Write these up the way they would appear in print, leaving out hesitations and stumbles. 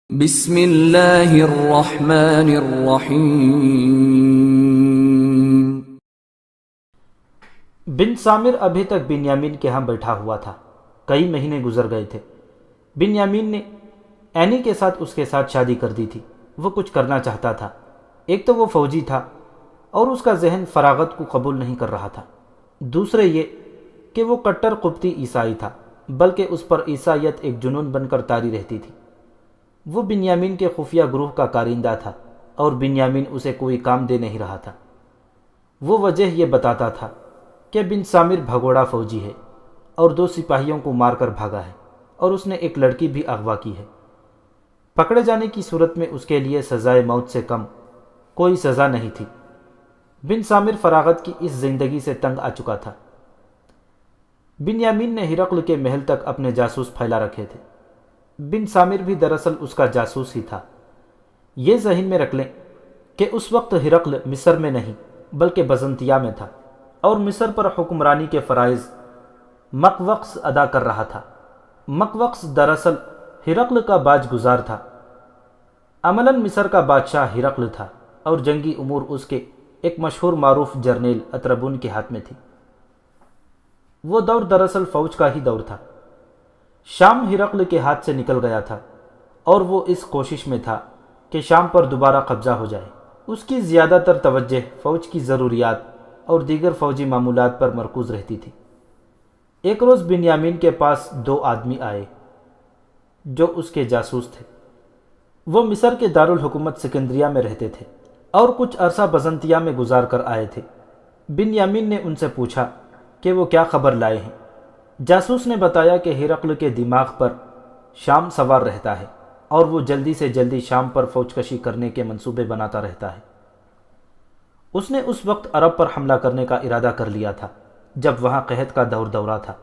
بسم اللہ الرحمن الرحیم۔ بن سامر ابھی تک بنیامین کے ہاں بیٹھا ہوا تھا۔ کئی مہینے گزر گئے تھے۔ بنیامین نے اینی کے ساتھ اس کے ساتھ شادی کر دی تھی۔ وہ کچھ کرنا چاہتا تھا۔ ایک تو وہ فوجی تھا اور اس کا ذہن فراغت کو قبول نہیں کر رہا تھا۔ دوسرے یہ کہ وہ کٹر قبطی عیسائی تھا، بلکہ اس پر عیسائیت ایک جنون بن کر طاری رہتی تھی۔ وہ بنیامین کے خفیہ گروہ کا کارندہ تھا اور بنیامین اسے کوئی کام دے نہیں رہا تھا۔ وہ وجہ یہ بتاتا تھا کہ بن سامر بھگوڑا فوجی ہے اور 2 سپاہیوں کو مار کر بھاگا ہے اور اس نے ایک لڑکی بھی اغوا کی ہے۔ پکڑے جانے کی صورت میں اس کے لیے سزائے موت سے کم کوئی سزا نہیں تھی۔ بن سامر فراغت کی اس زندگی سے تنگ آ چکا تھا۔ بنیامین نے ہرقل کے محل تک اپنے جاسوس پھیلا رکھے تھے۔ بن سامر بھی دراصل اس کا جاسوس ہی تھا۔ یہ ذہن میں رکھ لیں کہ اس وقت ہرقل مصر میں نہیں بلکہ بزنطیہ میں تھا اور مصر پر حکمرانی کے فرائض مقوقس ادا کر رہا تھا۔ مقوقس دراصل ہرقل کا باج گزار تھا۔ عملاً مصر کا بادشاہ ہرقل تھا اور جنگی امور اس کے ایک مشہور معروف جرنیل اطربون کے ہاتھ میں تھی۔ وہ دور دراصل فوج کا ہی دور تھا۔ شام ہرقل کے ہاتھ سے نکل گیا تھا اور وہ اس کوشش میں تھا کہ شام پر دوبارہ قبضہ ہو جائے۔ اس کی زیادہ تر توجہ فوج کی ضروریات اور دیگر فوجی معمولات پر مرکوز رہتی تھی۔ ایک روز بنیامین کے پاس 2 آدمی آئے جو اس کے جاسوس تھے۔ وہ مصر کے دارالحکومت سکندریہ میں رہتے تھے اور کچھ عرصہ بزنطیہ میں گزار کر آئے تھے۔ بنیامین نے ان سے پوچھا کہ وہ کیا خبر لائے ہیں۔ جاسوس نے بتایا کہ ہرقل کے دماغ پر شام سوار رہتا ہے اور وہ جلدی سے جلدی شام پر فوج کشی کرنے کے منصوبے بناتا رہتا ہے۔ اس نے اس وقت عرب پر حملہ کرنے کا ارادہ کر لیا تھا جب وہاں قحط کا دورہ تھا،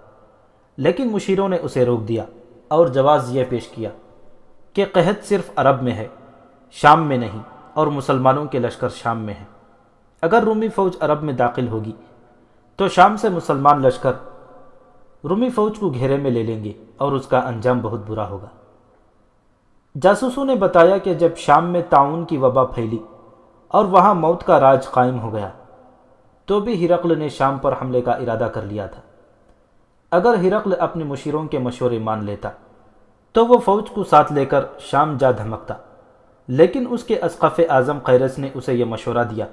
لیکن مشیروں نے اسے روک دیا اور جواز یہ پیش کیا کہ قحط صرف عرب میں ہے، شام میں نہیں، اور مسلمانوں کے لشکر شام میں ہیں۔ اگر رومی فوج عرب میں داخل ہوگی تو شام سے مسلمان لشکر رومی فوج کو گھیرے میں لے لیں گے اور اس کا انجام بہت برا ہوگا۔ جاسوسوں نے بتایا کہ جب شام میں طاعون کی وبا پھیلی اور وہاں موت کا راج قائم ہو گیا تو بھی ہرقل نے شام پر حملے کا ارادہ کر لیا تھا۔ اگر ہرقل اپنے مشیروں کے مشورے مان لیتا تو وہ فوج کو ساتھ لے کر شام جا دھمکتا، لیکن اس کے اسقف اعظم قیرس نے اسے یہ مشورہ دیا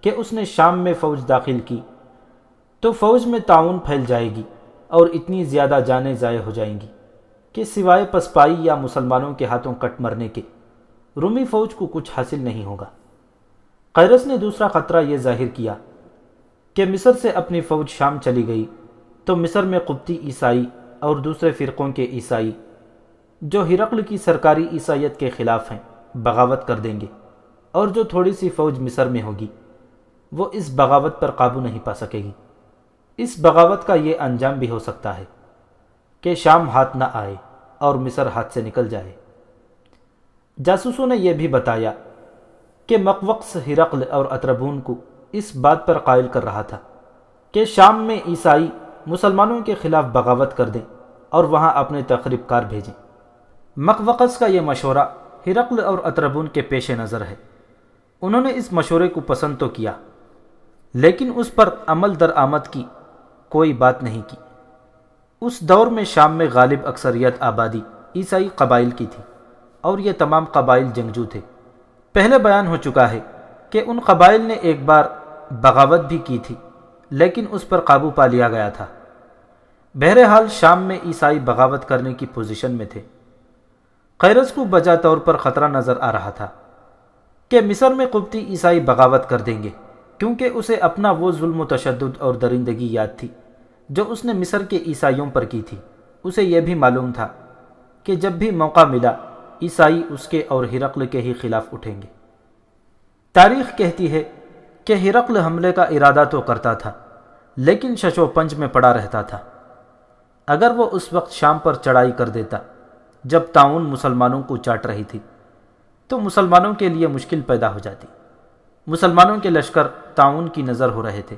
کہ اس نے شام میں فوج داخل کی تو فوج میں طاعون پھیل جائے گی اور اتنی زیادہ جانیں ضائع ہو جائیں گی کہ سوائے پسپائی یا مسلمانوں کے ہاتھوں کٹ مرنے کے رومی فوج کو کچھ حاصل نہیں ہوگا۔ قیرس نے دوسرا خطرہ یہ ظاہر کیا کہ مصر سے اپنی فوج شام چلی گئی تو مصر میں قبطی عیسائی اور دوسرے فرقوں کے عیسائی جو ہرقل کی سرکاری عیسائیت کے خلاف ہیں بغاوت کر دیں گے، اور جو تھوڑی سی فوج مصر میں ہوگی وہ اس بغاوت پر قابو نہیں پا سکے گی۔ اس بغاوت کا یہ انجام بھی ہو سکتا ہے کہ شام ہاتھ نہ آئے اور مصر ہاتھ سے نکل جائے۔ جاسوسوں نے یہ بھی بتایا کہ مقوقس ہرقل اور اطربون کو اس بات پر قائل کر رہا تھا کہ شام میں عیسائی مسلمانوں کے خلاف بغاوت کر دیں اور وہاں اپنے تخریب کار بھیجیں۔ مقوقس کا یہ مشورہ ہرقل اور اطربون کے پیش نظر ہے۔ انہوں نے اس مشورے کو پسند تو کیا، لیکن اس پر عمل درآمد کی کوئی بات نہیں کی۔ اس دور میں شام میں غالب اکثریت آبادی عیسائی قبائل کی تھی اور یہ تمام قبائل جنگجو تھے۔ پہلے بیان ہو چکا ہے کہ ان قبائل نے ایک بار بغاوت بھی کی تھی لیکن اس پر قابو پا لیا گیا تھا۔ بہرحال شام میں عیسائی بغاوت کرنے کی پوزیشن میں تھے۔ قیرس کو بجا طور پر خطرہ نظر آ رہا تھا کہ مصر میں قبطی عیسائی بغاوت کر دیں گے، کیونکہ اسے اپنا وہ ظلم و تشدد اور درندگی یاد تھی جو اس نے مصر کے عیسائیوں پر کی تھی۔ اسے یہ بھی معلوم تھا کہ جب بھی موقع ملا عیسائی اس کے اور ہرقل کے ہی خلاف اٹھیں گے۔ تاریخ کہتی ہے کہ ہرقل حملے کا ارادہ تو کرتا تھا لیکن شش و پنج میں پڑا رہتا تھا۔ اگر وہ اس وقت شام پر چڑھائی کر دیتا جب طاعون مسلمانوں کو چاٹ رہی تھی تو مسلمانوں کے لیے مشکل پیدا ہو جاتی۔ مسلمانوں کے لشکر طاعون کی نظر ہو رہے تھے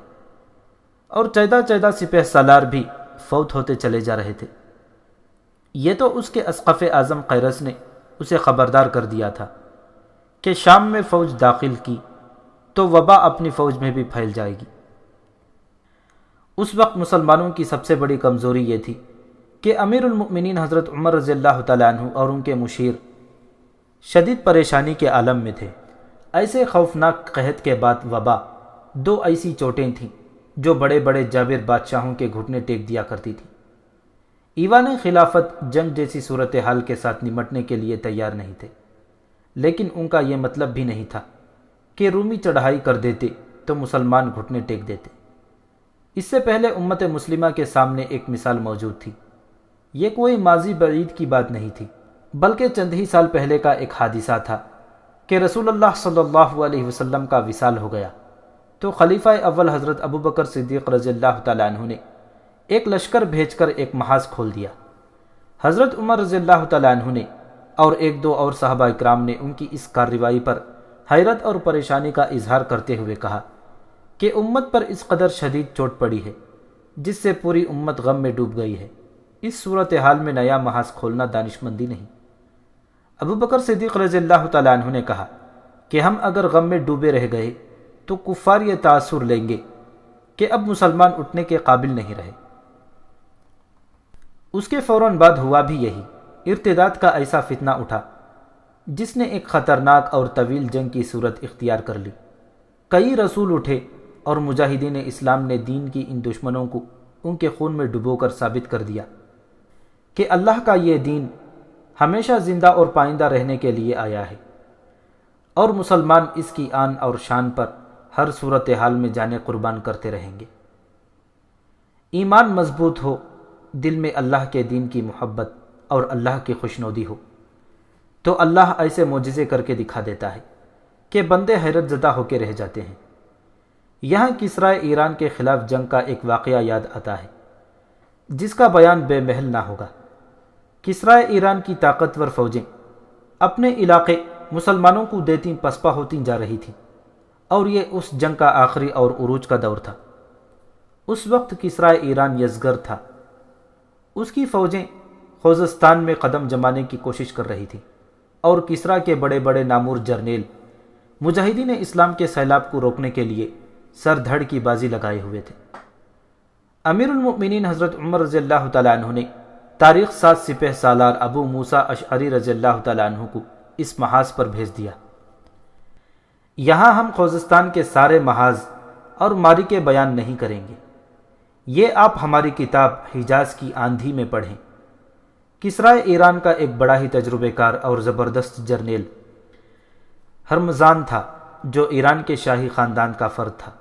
اور چیدہ سپہ سالار بھی فوت ہوتے چلے جا رہے تھے۔ یہ تو اس کے اسقف اعظم قیرس نے اسے خبردار کر دیا تھا کہ شام میں فوج داخل کی تو وبا اپنی فوج میں بھی پھیل جائے گی۔ اس وقت مسلمانوں کی سب سے بڑی کمزوری یہ تھی کہ امیر المؤمنین حضرت عمر رضی اللہ تعالیٰ عنہ اور ان کے مشیر شدید پریشانی کے عالم میں تھے۔ ایسے خوفناک قحط کے بعد وبا دو ایسی چوٹیں تھیں جو بڑے بڑے جابر بادشاہوں کے گھٹنے ٹیک دیا کرتی تھی۔ ایوان خلافت جنگ جیسی صورتحال کے ساتھ نمٹنے کے لیے تیار نہیں تھے، لیکن ان کا یہ مطلب بھی نہیں تھا کہ رومی چڑھائی کر دیتے تو مسلمان گھٹنے ٹیک دیتے۔ اس سے پہلے امت مسلمہ کے سامنے ایک مثال موجود تھی۔ یہ کوئی ماضی بعید کی بات نہیں تھی، بلکہ چند ہی سال پہلے کا ایک حادثہ تھا کہ رسول اللہ صلی اللہ علیہ وسلم کا وصال ہو گیا تو خلیفہ اول حضرت ابو بکر صدیق رضی اللہ تعالیٰ عنہ نے ایک لشکر بھیج کر ایک محاذ کھول دیا۔ حضرت عمر رضی اللہ تعالیٰ عنہ نے اور ایک دو اور صحابہ اکرام نے ان کی اس کارروائی پر حیرت اور پریشانی کا اظہار کرتے ہوئے کہا کہ امت پر اس قدر شدید چوٹ پڑی ہے جس سے پوری امت غم میں ڈوب گئی ہے۔ اس صورتحال میں نیا محاذ کھولنا دانشمندی نہیں۔ ابو بکر صدیق رضی اللہ تعالیٰ عنہ نے کہا کہ ہم اگر غم میں ڈوبے رہ گئے تو کفار یہ تاثر لیں گے کہ اب مسلمان اٹھنے کے قابل نہیں رہے۔ اس کے فوراً بعد ہوا بھی یہی۔ ارتداد کا ایسا فتنہ اٹھا جس نے ایک خطرناک اور طویل جنگ کی صورت اختیار کر لی۔ کئی رسول اٹھے اور مجاہدین اسلام نے دین کی ان دشمنوں کو ان کے خون میں ڈبو کر ثابت کر دیا کہ اللہ کا یہ دین ہمیشہ زندہ اور پائندہ رہنے کے لیے آیا ہے، اور مسلمان اس کی آن اور شان پر ہر صورتحال میں جانیں قربان کرتے رہیں گے۔ ایمان مضبوط ہو، دل میں اللہ کے دین کی محبت اور اللہ کی خوشنودی ہو تو اللہ ایسے معجزے کر کے دکھا دیتا ہے کہ بندے حیرت زدہ ہو کے رہ جاتے ہیں۔ یہاں کسرائے ایران کے خلاف جنگ کا ایک واقعہ یاد آتا ہے جس کا بیان بے محل نہ ہوگا۔ کسرائے ایران کی طاقتور فوجیں اپنے علاقے مسلمانوں کو دیتی پسپا ہوتی جا رہی تھیں، اور یہ اس جنگ کا آخری اور عروج کا دور تھا۔ اس وقت کسرائے ایران یزگرد تھا۔ اس کی فوجیں خوزستان میں قدم جمانے کی کوشش کر رہی تھیں، اور کسرا کے بڑے بڑے نامور جرنیل مجاہدین اسلام کے سیلاب کو روکنے کے لیے سر دھڑ کی بازی لگائے ہوئے تھے۔ امیر المؤمنین حضرت عمر رضی اللہ تعالیٰ عنہ نے تاریخ ساز سپہ سالار ابو موسیٰ اشعری رضی اللہ تعالیٰ عنہ کو اس محاذ پر بھیج دیا۔ یہاں ہم خوزستان کے سارے محاذ اور معرکے بیان نہیں کریں گے، یہ آپ ہماری کتاب حجاز کی آندھی میں پڑھیں۔ کسرائے ایران کا ایک بڑا ہی تجربے کار اور زبردست جرنیل ہرمزان تھا جو ایران کے شاہی خاندان کا فرد تھا۔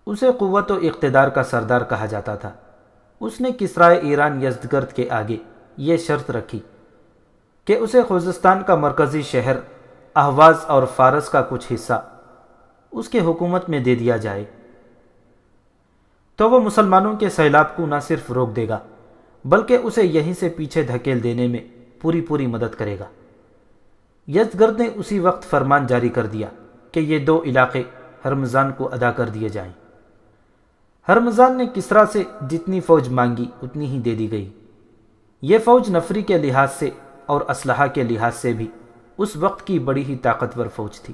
اسے قوت و اقتدار کا سردار کہا جاتا تھا۔ اس نے کسرائے ایران یزدگرد کے آگے یہ شرط رکھی کہ اسے خوزستان کا مرکزی شہر اہواز اور فارس کا کچھ حصہ اس کے حکومت میں دے دیا جائے تو وہ مسلمانوں کے سیلاب کو نہ صرف روک دے گا بلکہ اسے یہیں سے پیچھے دھکیل دینے میں پوری مدد کرے گا۔ یزدگرد نے اسی وقت فرمان جاری کر دیا کہ یہ دو علاقے ہرمزان کو ادا کر دیے جائیں۔ ہرمزان نے کسرا سے جتنی فوج مانگی اتنی ہی دے دی گئی۔ یہ فوج نفری کے لحاظ سے اور اسلحہ کے لحاظ سے بھی اس وقت کی بڑی ہی طاقتور فوج تھی۔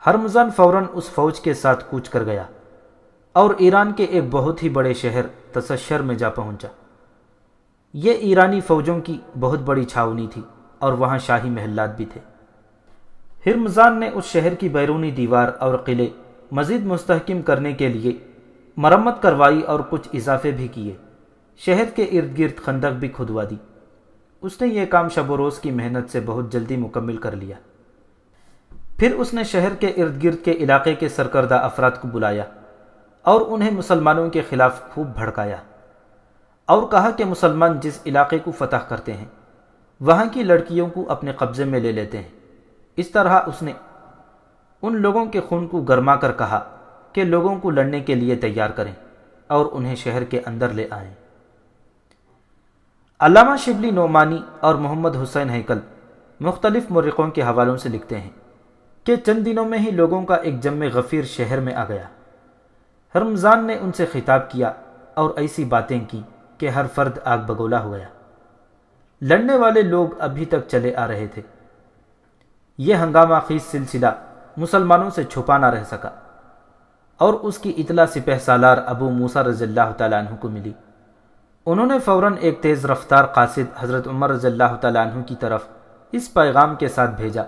ہرمزان فوراً اس فوج کے ساتھ کوچ کر گیا اور ایران کے ایک بہت ہی بڑے شہر تسشر میں جا پہنچا۔ یہ ایرانی فوجوں کی بہت بڑی چھاونی تھی اور وہاں شاہی محلات بھی تھے۔ ہرمزان نے اس شہر کی بیرونی دیوار اور قلعے مزید مستحکم کرنے کے لیے مرمت کروائی اور کچھ اضافے بھی کیے۔ شہر کے ارد گرد خندق بھی کھدوا دی۔ اس نے یہ کام شب و روز کی محنت سے بہت جلدی مکمل کر لیا۔ پھر اس نے شہر کے ارد گرد کے علاقے کے سرکردہ افراد کو بلایا اور انہیں مسلمانوں کے خلاف خوب بھڑکایا اور کہا کہ مسلمان جس علاقے کو فتح کرتے ہیں وہاں کی لڑکیوں کو اپنے قبضے میں لے لیتے ہیں۔ اس طرح اس نے ان لوگوں کے خون کو گرما کر کہا کہ لوگوں کو لڑنے کے لیے تیار کریں اور انہیں شہر کے اندر لے آئیں۔ علامہ شبلی نعمانی اور محمد حسین ہیکل مختلف مورخوں کے حوالوں سے لکھتے ہیں کہ چند دنوں میں ہی لوگوں کا ایک جم غفیر شہر میں آ گیا۔ ہرمزان نے ان سے خطاب کیا اور ایسی باتیں کی کہ ہر فرد آگ بگولا ہو گیا۔ لڑنے والے لوگ ابھی تک چلے آ رہے تھے۔ یہ ہنگامہ خیز سلسلہ مسلمانوں سے چھپا نہ رہ سکا، اور اس کی اطلاع سپہ سالار ابو موسیٰ رضی اللہ تعالیٰ عنہ کو ملی۔ انہوں نے فوراً ایک تیز رفتار قاصد حضرت عمر رضی اللہ تعالیٰ عنہ کی طرف اس پیغام کے ساتھ بھیجا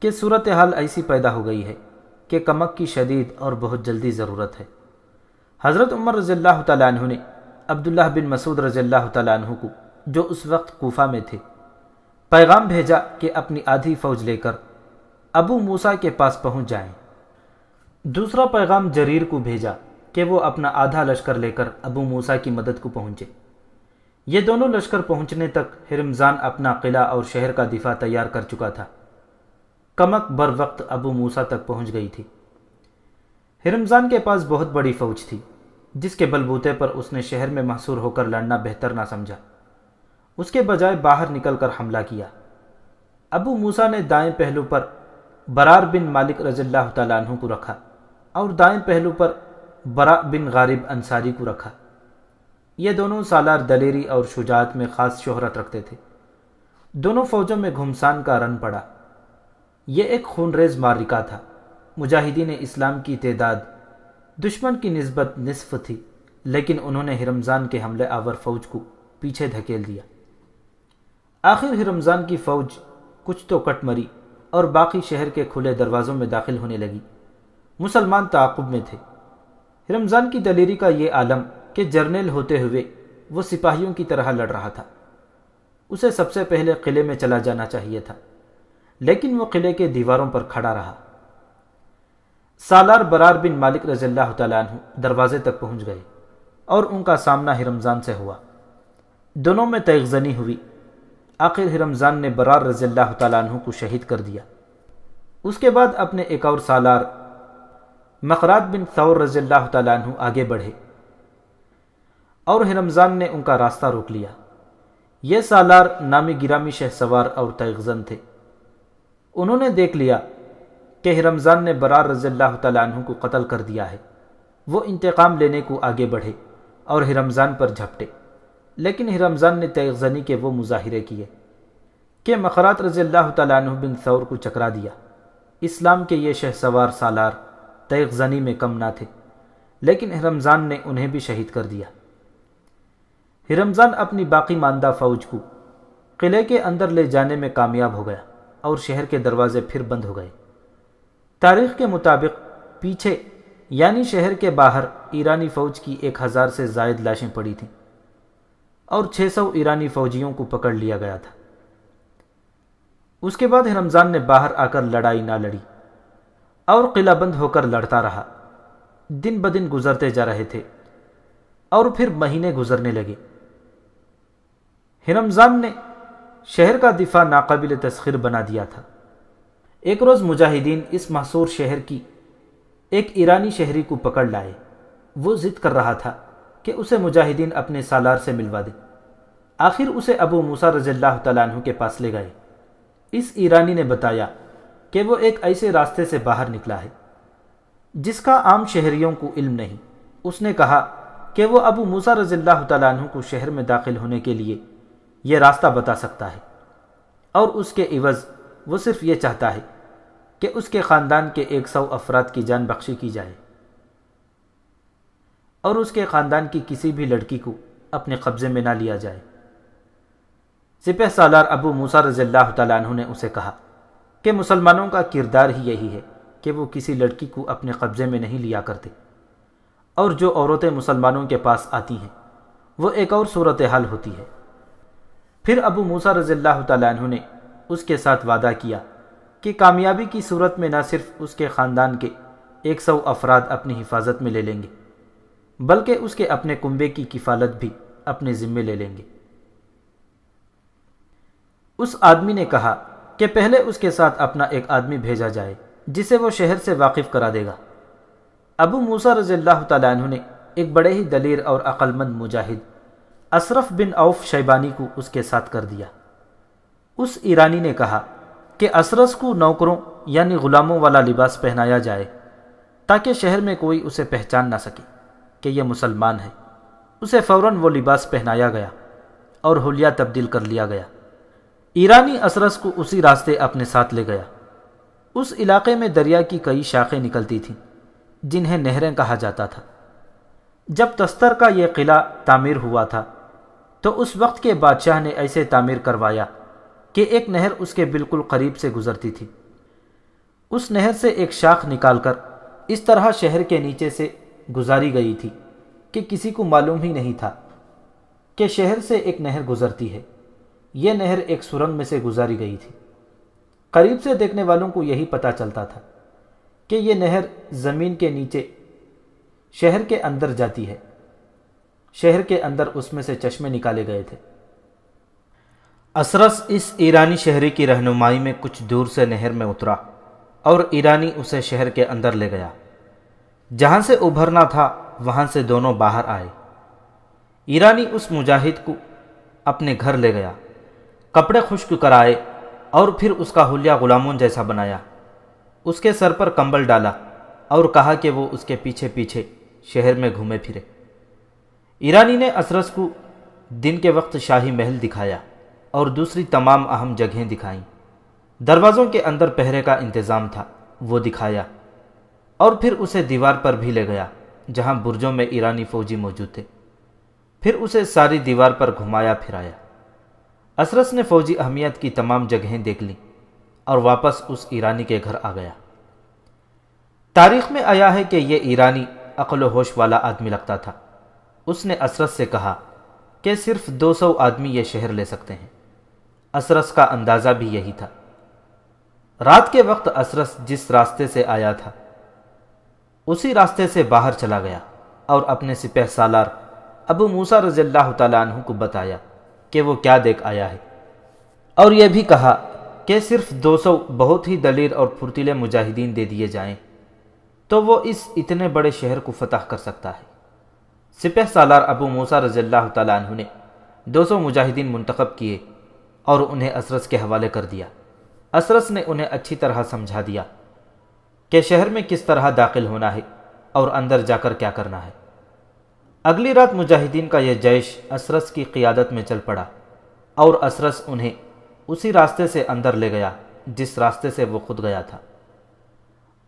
کہ صورتحال ایسی پیدا ہو گئی ہے کہ کمک کی شدید اور بہت جلدی ضرورت ہے۔ حضرت عمر رضی اللہ تعالیٰ عنہ نے عبداللہ بن مسعود رضی اللہ تعالیٰ عنہ کو، جو اس وقت کوفہ میں تھے، پیغام بھیجا کہ اپنی آدھی فوج لے کر ابو موسیٰ کے پاس پہنچ جائیں۔ دوسرا پیغام جریر کو بھیجا کہ وہ اپنا آدھا لشکر لے کر ابو موسیٰ کی مدد کو پہنچے۔ یہ دونوں لشکر پہنچنے تک ہرمزان اپنا قلعہ اور شہر کا دفاع تیار کر چکا تھا۔ کمک بر وقت ابو موسیٰ تک پہنچ گئی تھی۔ ہرمزان کے پاس بہت بڑی فوج تھی، جس کے بلبوتے پر اس نے شہر میں محصور ہو کر لڑنا بہتر نہ سمجھا۔ اس کے بجائے باہر نکل کر حملہ کیا۔ ابو موسیٰ نے دائیں پہلو پر برار بن مالک رضی اللہ تعالیٰ عنہ کو رکھا اور دائیں پہلو پر برا بن غارب انصاری کو رکھا۔ یہ دونوں سالار دلیری اور شجاعت میں خاص شہرت رکھتے تھے۔ دونوں فوجوں میں گھمسان کا رن پڑا۔ یہ ایک خونریز معرکہ تھا۔ مجاہدین اسلام کی تعداد دشمن کی نسبت نصف تھی، لیکن انہوں نے ہرمزان کے حملے آور فوج کو پیچھے دھکیل دیا۔ آخر ہرمزان کی فوج کچھ تو کٹ مری اور باقی شہر کے کھلے دروازوں میں داخل ہونے لگی۔ مسلمان تعاقب میں تھے۔ ہرمزان کی دلیری کا یہ عالم کہ جرنیل ہوتے ہوئے وہ سپاہیوں کی طرح لڑ رہا تھا۔ اسے سب سے پہلے قلعے میں چلا جانا چاہیے تھا، لیکن وہ قلعے کے دیواروں پر کھڑا رہا۔ سالار برار بن مالک رضی اللہ تعالیٰ عنہ دروازے تک پہنچ گئے اور ان کا سامنا ہرمزان سے ہوا۔ دونوں میں تیغزنی ہوئی۔ آخر ہرمزان نے برار رضی اللہ تعالیٰ عنہ کو شہید کر دیا۔ اس کے بعد اپنے ایک اور سالار مقرات بن ثور رضی اللہ تعالیٰ عنہ آگے بڑھے اور ہرمزان نے ان کا راستہ روک لیا۔ یہ سالار نامی گرامی شہ سوار اور تیغزن تھے۔ انہوں نے دیکھ لیا کہ ہرمزان نے برار رضی اللہ تعالیٰ عنہ کو قتل کر دیا ہے۔ وہ انتقام لینے کو آگے بڑھے اور ہرمزان پر جھپٹے، لیکن ہرمزان نے تیغزنی کے وہ مظاہرے کیے کہ مقرات رضی اللہ تعالیٰ عنہ بن ثور کو چکرا دیا۔ اسلام کے یہ شہ سوار سالار تیغزنی میں کم نہ تھے، لیکن ہرمزان نے انہیں بھی شہید کر دیا۔ ہرمزان اپنی باقی ماندہ فوج کو قلعے کے اندر لے جانے میں کامیاب ہو گیا اور شہر کے دروازے پھر بند ہو گئے۔ تاریخ کے مطابق پیچھے یعنی شہر کے باہر ایرانی فوج کی 1000 سے زائد لاشیں پڑی تھیں اور 600 ایرانی فوجیوں کو پکڑ لیا گیا تھا۔ اس کے بعد ہرمزان نے باہر آ کر لڑائی نہ لڑی اور قلعہ بند ہو کر لڑتا رہا۔ دن بدن گزرتے جا رہے تھے اور پھر مہینے گزرنے لگے۔ ہرمزان نے شہر کا دفاع ناقابل تسخیر بنا دیا تھا۔ ایک روز مجاہدین اس محصور شہر کی ایک ایرانی شہری کو پکڑ لائے۔ وہ ضد کر رہا تھا کہ اسے مجاہدین اپنے سالار سے ملوا دیں۔ آخر اسے ابو موسیٰ رضی اللہ تعالیٰ عنہ کے پاس لے گئے۔ اس ایرانی نے بتایا کہ وہ ایک ایسے راستے سے باہر نکلا ہے جس کا عام شہریوں کو علم نہیں۔ اس نے کہا کہ وہ ابو موسیٰ رضی اللہ تعالیٰ عنہ کو شہر میں داخل ہونے کے لیے یہ راستہ بتا سکتا ہے، اور اس کے عوض وہ صرف یہ چاہتا ہے کہ اس کے خاندان کے 100 افراد کی جان بخشی کی جائے اور اس کے خاندان کی کسی بھی لڑکی کو اپنے قبضے میں نہ لیا جائے۔ سپہ سالار ابو موسیٰ رضی اللہ تعالیٰ عنہ نے اسے کہا کہ مسلمانوں کا کردار ہی یہی ہے کہ وہ کسی لڑکی کو اپنے قبضے میں نہیں لیا کرتے، اور جو عورتیں مسلمانوں کے پاس آتی ہیں وہ ایک اور صورتحال ہوتی ہے۔ پھر ابو موسیٰ رضی اللہ تعالیٰ عنہ نے اس کے ساتھ وعدہ کیا کہ کامیابی کی صورت میں نہ صرف اس کے خاندان کے 100 افراد اپنی حفاظت میں لے لیں گے، بلکہ اس کے اپنے کنبے کی کفالت بھی اپنے ذمے لے لیں گے۔ اس آدمی نے کہا کہ پہلے اس کے ساتھ اپنا ایک آدمی بھیجا جائے جسے وہ شہر سے واقف کرا دے گا۔ ابو موسیٰ رضی اللہ تعالیٰ عنہ نے ایک بڑے ہی دلیر اور عقل مند مجاہد اشرف بن عوف شیبانی کو اس کے ساتھ کر دیا۔ اس ایرانی نے کہا کہ اشرف کو نوکروں یعنی غلاموں والا لباس پہنایا جائے تاکہ شہر میں کوئی اسے پہچان نہ سکے کہ یہ مسلمان ہے۔ اسے فوراً وہ لباس پہنایا گیا اور حلیہ تبدیل کر لیا گیا۔ ایرانی اسرس کو اسی راستے اپنے ساتھ لے گیا۔ اس علاقے میں دریا کی کئی شاخیں نکلتی تھیں جنہیں نہریں کہا جاتا تھا۔ جب تستر کا یہ قلعہ تعمیر ہوا تھا تو اس وقت کے بادشاہ نے ایسے تعمیر کروایا کہ ایک نہر اس کے بالکل قریب سے گزرتی تھی۔ اس نہر سے ایک شاخ نکال کر اس طرح شہر کے نیچے سے گزاری گئی تھی کہ کسی کو معلوم ہی نہیں تھا کہ شہر سے ایک نہر گزرتی ہے۔ یہ نہر ایک سرنگ میں سے گزاری گئی تھی۔ قریب سے دیکھنے والوں کو یہی پتہ چلتا تھا کہ یہ نہر زمین کے نیچے شہر کے اندر جاتی ہے۔ شہر کے اندر اس میں سے چشمے نکالے گئے تھے۔ اسرس اس ایرانی شہری کی رہنمائی میں کچھ دور سے نہر میں اترا اور ایرانی اسے شہر کے اندر لے گیا۔ جہاں سے ابھرنا تھا وہاں سے دونوں باہر آئے۔ ایرانی اس مجاہد کو اپنے گھر لے گیا، کپڑے خشک کرائے اور پھر اس کا حلیہ غلاموں جیسا بنایا۔ اس کے سر پر کمبل ڈالا اور کہا کہ وہ اس کے پیچھے پیچھے شہر میں گھومے پھرے۔ ایرانی نے اسرس کو دن کے وقت شاہی محل دکھایا اور دوسری تمام اہم جگہیں دکھائیں۔ دروازوں کے اندر پہرے کا انتظام تھا، وہ دکھایا، اور پھر اسے دیوار پر بھی لے گیا جہاں برجوں میں ایرانی فوجی موجود تھے۔ پھر اسے ساری دیوار پر گھمایا پھرایا۔ اسرس نے فوجی اہمیت کی تمام جگہیں دیکھ لیں اور واپس اس ایرانی کے گھر آ گیا۔ تاریخ میں آیا ہے کہ یہ ایرانی عقل و ہوش والا آدمی لگتا تھا۔ اس نے اسرس سے کہا کہ صرف 200 آدمی یہ شہر لے سکتے ہیں۔ اسرس کا اندازہ بھی یہی تھا۔ رات کے وقت اسرس جس راستے سے آیا تھا اسی راستے سے باہر چلا گیا اور اپنے سپہ سالار ابو موسیٰ رضی اللہ تعالیٰ عنہ کو بتایا کہ وہ کیا دیکھ آیا ہے، اور یہ بھی کہا کہ صرف 200 بہت ہی دلیر اور پھرتیلے مجاہدین دے دیے جائیں تو وہ اس اتنے بڑے شہر کو فتح کر سکتا ہے۔ سپہ سالار ابو موسیٰ رضی اللہ تعالیٰ عنہ نے 200 مجاہدین منتخب کیے اور انہیں اسرس کے حوالے کر دیا۔ اسرس نے انہیں اچھی طرح سمجھا دیا کہ شہر میں کس طرح داخل ہونا ہے اور اندر جا کر کیا کرنا ہے۔ اگلی رات مجاہدین کا یہ جیش اسرس کی قیادت میں چل پڑا اور اسرس انہیں اسی راستے سے اندر لے گیا جس راستے سے وہ خود گیا تھا۔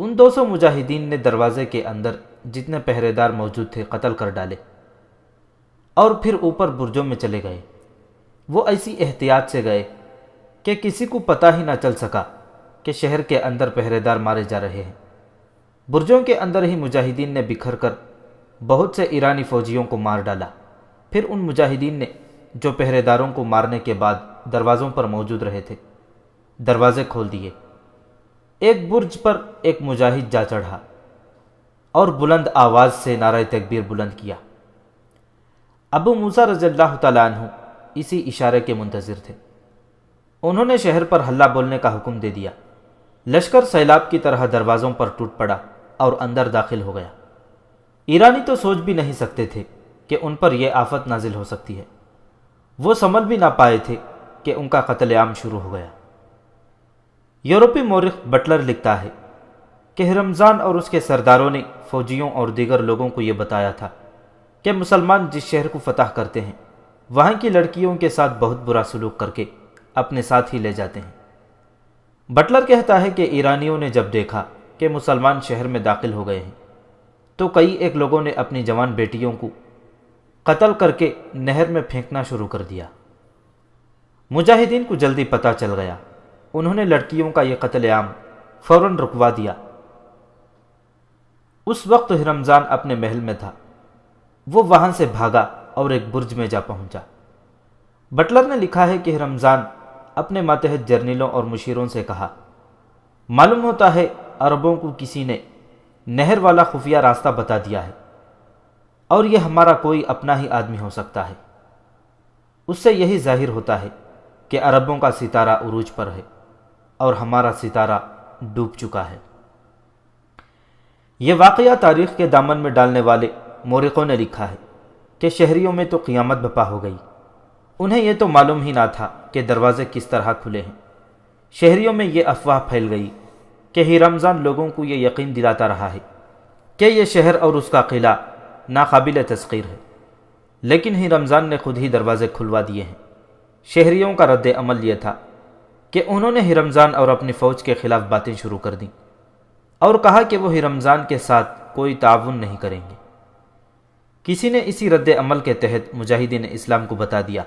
ان 200 مجاہدین نے دروازے کے اندر جتنے پہرے دار موجود تھے قتل کر ڈالے اور پھر اوپر برجوں میں چلے گئے۔ وہ ایسی احتیاط سے گئے کہ کسی کو پتہ ہی نہ چل سکا کہ شہر کے اندر پہرے دار مارے جا رہے ہیں۔ برجوں کے اندر ہی مجاہدین نے بکھر کر بہت سے ایرانی فوجیوں کو مار ڈالا۔ پھر ان مجاہدین نے جو پہرے داروں کو مارنے کے بعد دروازوں پر موجود رہے تھے دروازے کھول دیے۔ ایک برج پر ایک مجاہد جا چڑھا اور بلند آواز سے نعرہ تکبیر بلند کیا۔ ابو موسیٰ رضی اللہ تعالیٰ عنہ اسی اشارے کے منتظر تھے۔ انہوں نے شہر پر ہلہ بولنے کا حکم دے دیا۔ لشکر سیلاب کی طرح دروازوں پر ٹوٹ پڑا اور اندر داخل ہو گیا۔ ایرانی تو سوچ بھی نہیں سکتے تھے کہ ان پر یہ آفت نازل ہو سکتی ہے۔ وہ سمجھ بھی نہ پائے تھے کہ ان کا قتل عام شروع ہو گیا۔ یورپی مورخ بٹلر لکھتا ہے کہ ہرمزان اور اس کے سرداروں نے فوجیوں اور دیگر لوگوں کو یہ بتایا تھا کہ مسلمان جس شہر کو فتح کرتے ہیں وہاں کی لڑکیوں کے ساتھ بہت برا سلوک کر کے اپنے ساتھ ہی لے جاتے ہیں۔ بٹلر کہتا ہے کہ ایرانیوں نے جب دیکھا کہ مسلمان شہر میں داخل ہو گئے ہیں تو کئی ایک لوگوں نے اپنی جوان بیٹیوں کو قتل کر کے نہر میں پھینکنا شروع کر دیا۔ مجاہدین کو جلدی پتہ چل گیا۔ انہوں نے لڑکیوں کا یہ قتل عام فوراً رکوا دیا۔ اس وقت ہرمزان اپنے محل میں تھا۔ وہ وہاں سے بھاگا اور ایک برج میں جا پہنچا۔ بٹلر نے لکھا ہے کہ ہرمزان اپنے ماتحت جرنیلوں اور مشیروں سے کہا، معلوم ہوتا ہے عربوں کو کسی نے نہر والا خفیہ راستہ بتا دیا ہے اور یہ ہمارا کوئی اپنا ہی آدمی ہو سکتا ہے۔ اس سے یہی ظاہر ہوتا ہے کہ عربوں کا ستارہ عروج پر ہے اور ہمارا ستارہ ڈوب چکا ہے۔ یہ واقعہ تاریخ کے دامن میں ڈالنے والے مورخوں نے لکھا ہے کہ شہریوں میں تو قیامت بپا ہو گئی۔ انہیں یہ تو معلوم ہی نہ تھا کہ دروازے کس طرح کھلے ہیں۔ شہریوں میں یہ افواہ پھیل گئی کہ ہرمزان لوگوں کو یہ یقین دلاتا رہا ہے کہ یہ شہر اور اس کا قلعہ ناقابل تسخیر ہے، لیکن ہرمزان نے خود ہی دروازے کھلوا دیے ہیں۔ شہریوں کا رد عمل یہ تھا کہ انہوں نے ہرمزان اور اپنی فوج کے خلاف باتیں شروع کر دیں اور کہا کہ وہ ہرمزان کے ساتھ کوئی تعاون نہیں کریں گے۔ کسی نے اسی رد عمل کے تحت مجاہدین اسلام کو بتا دیا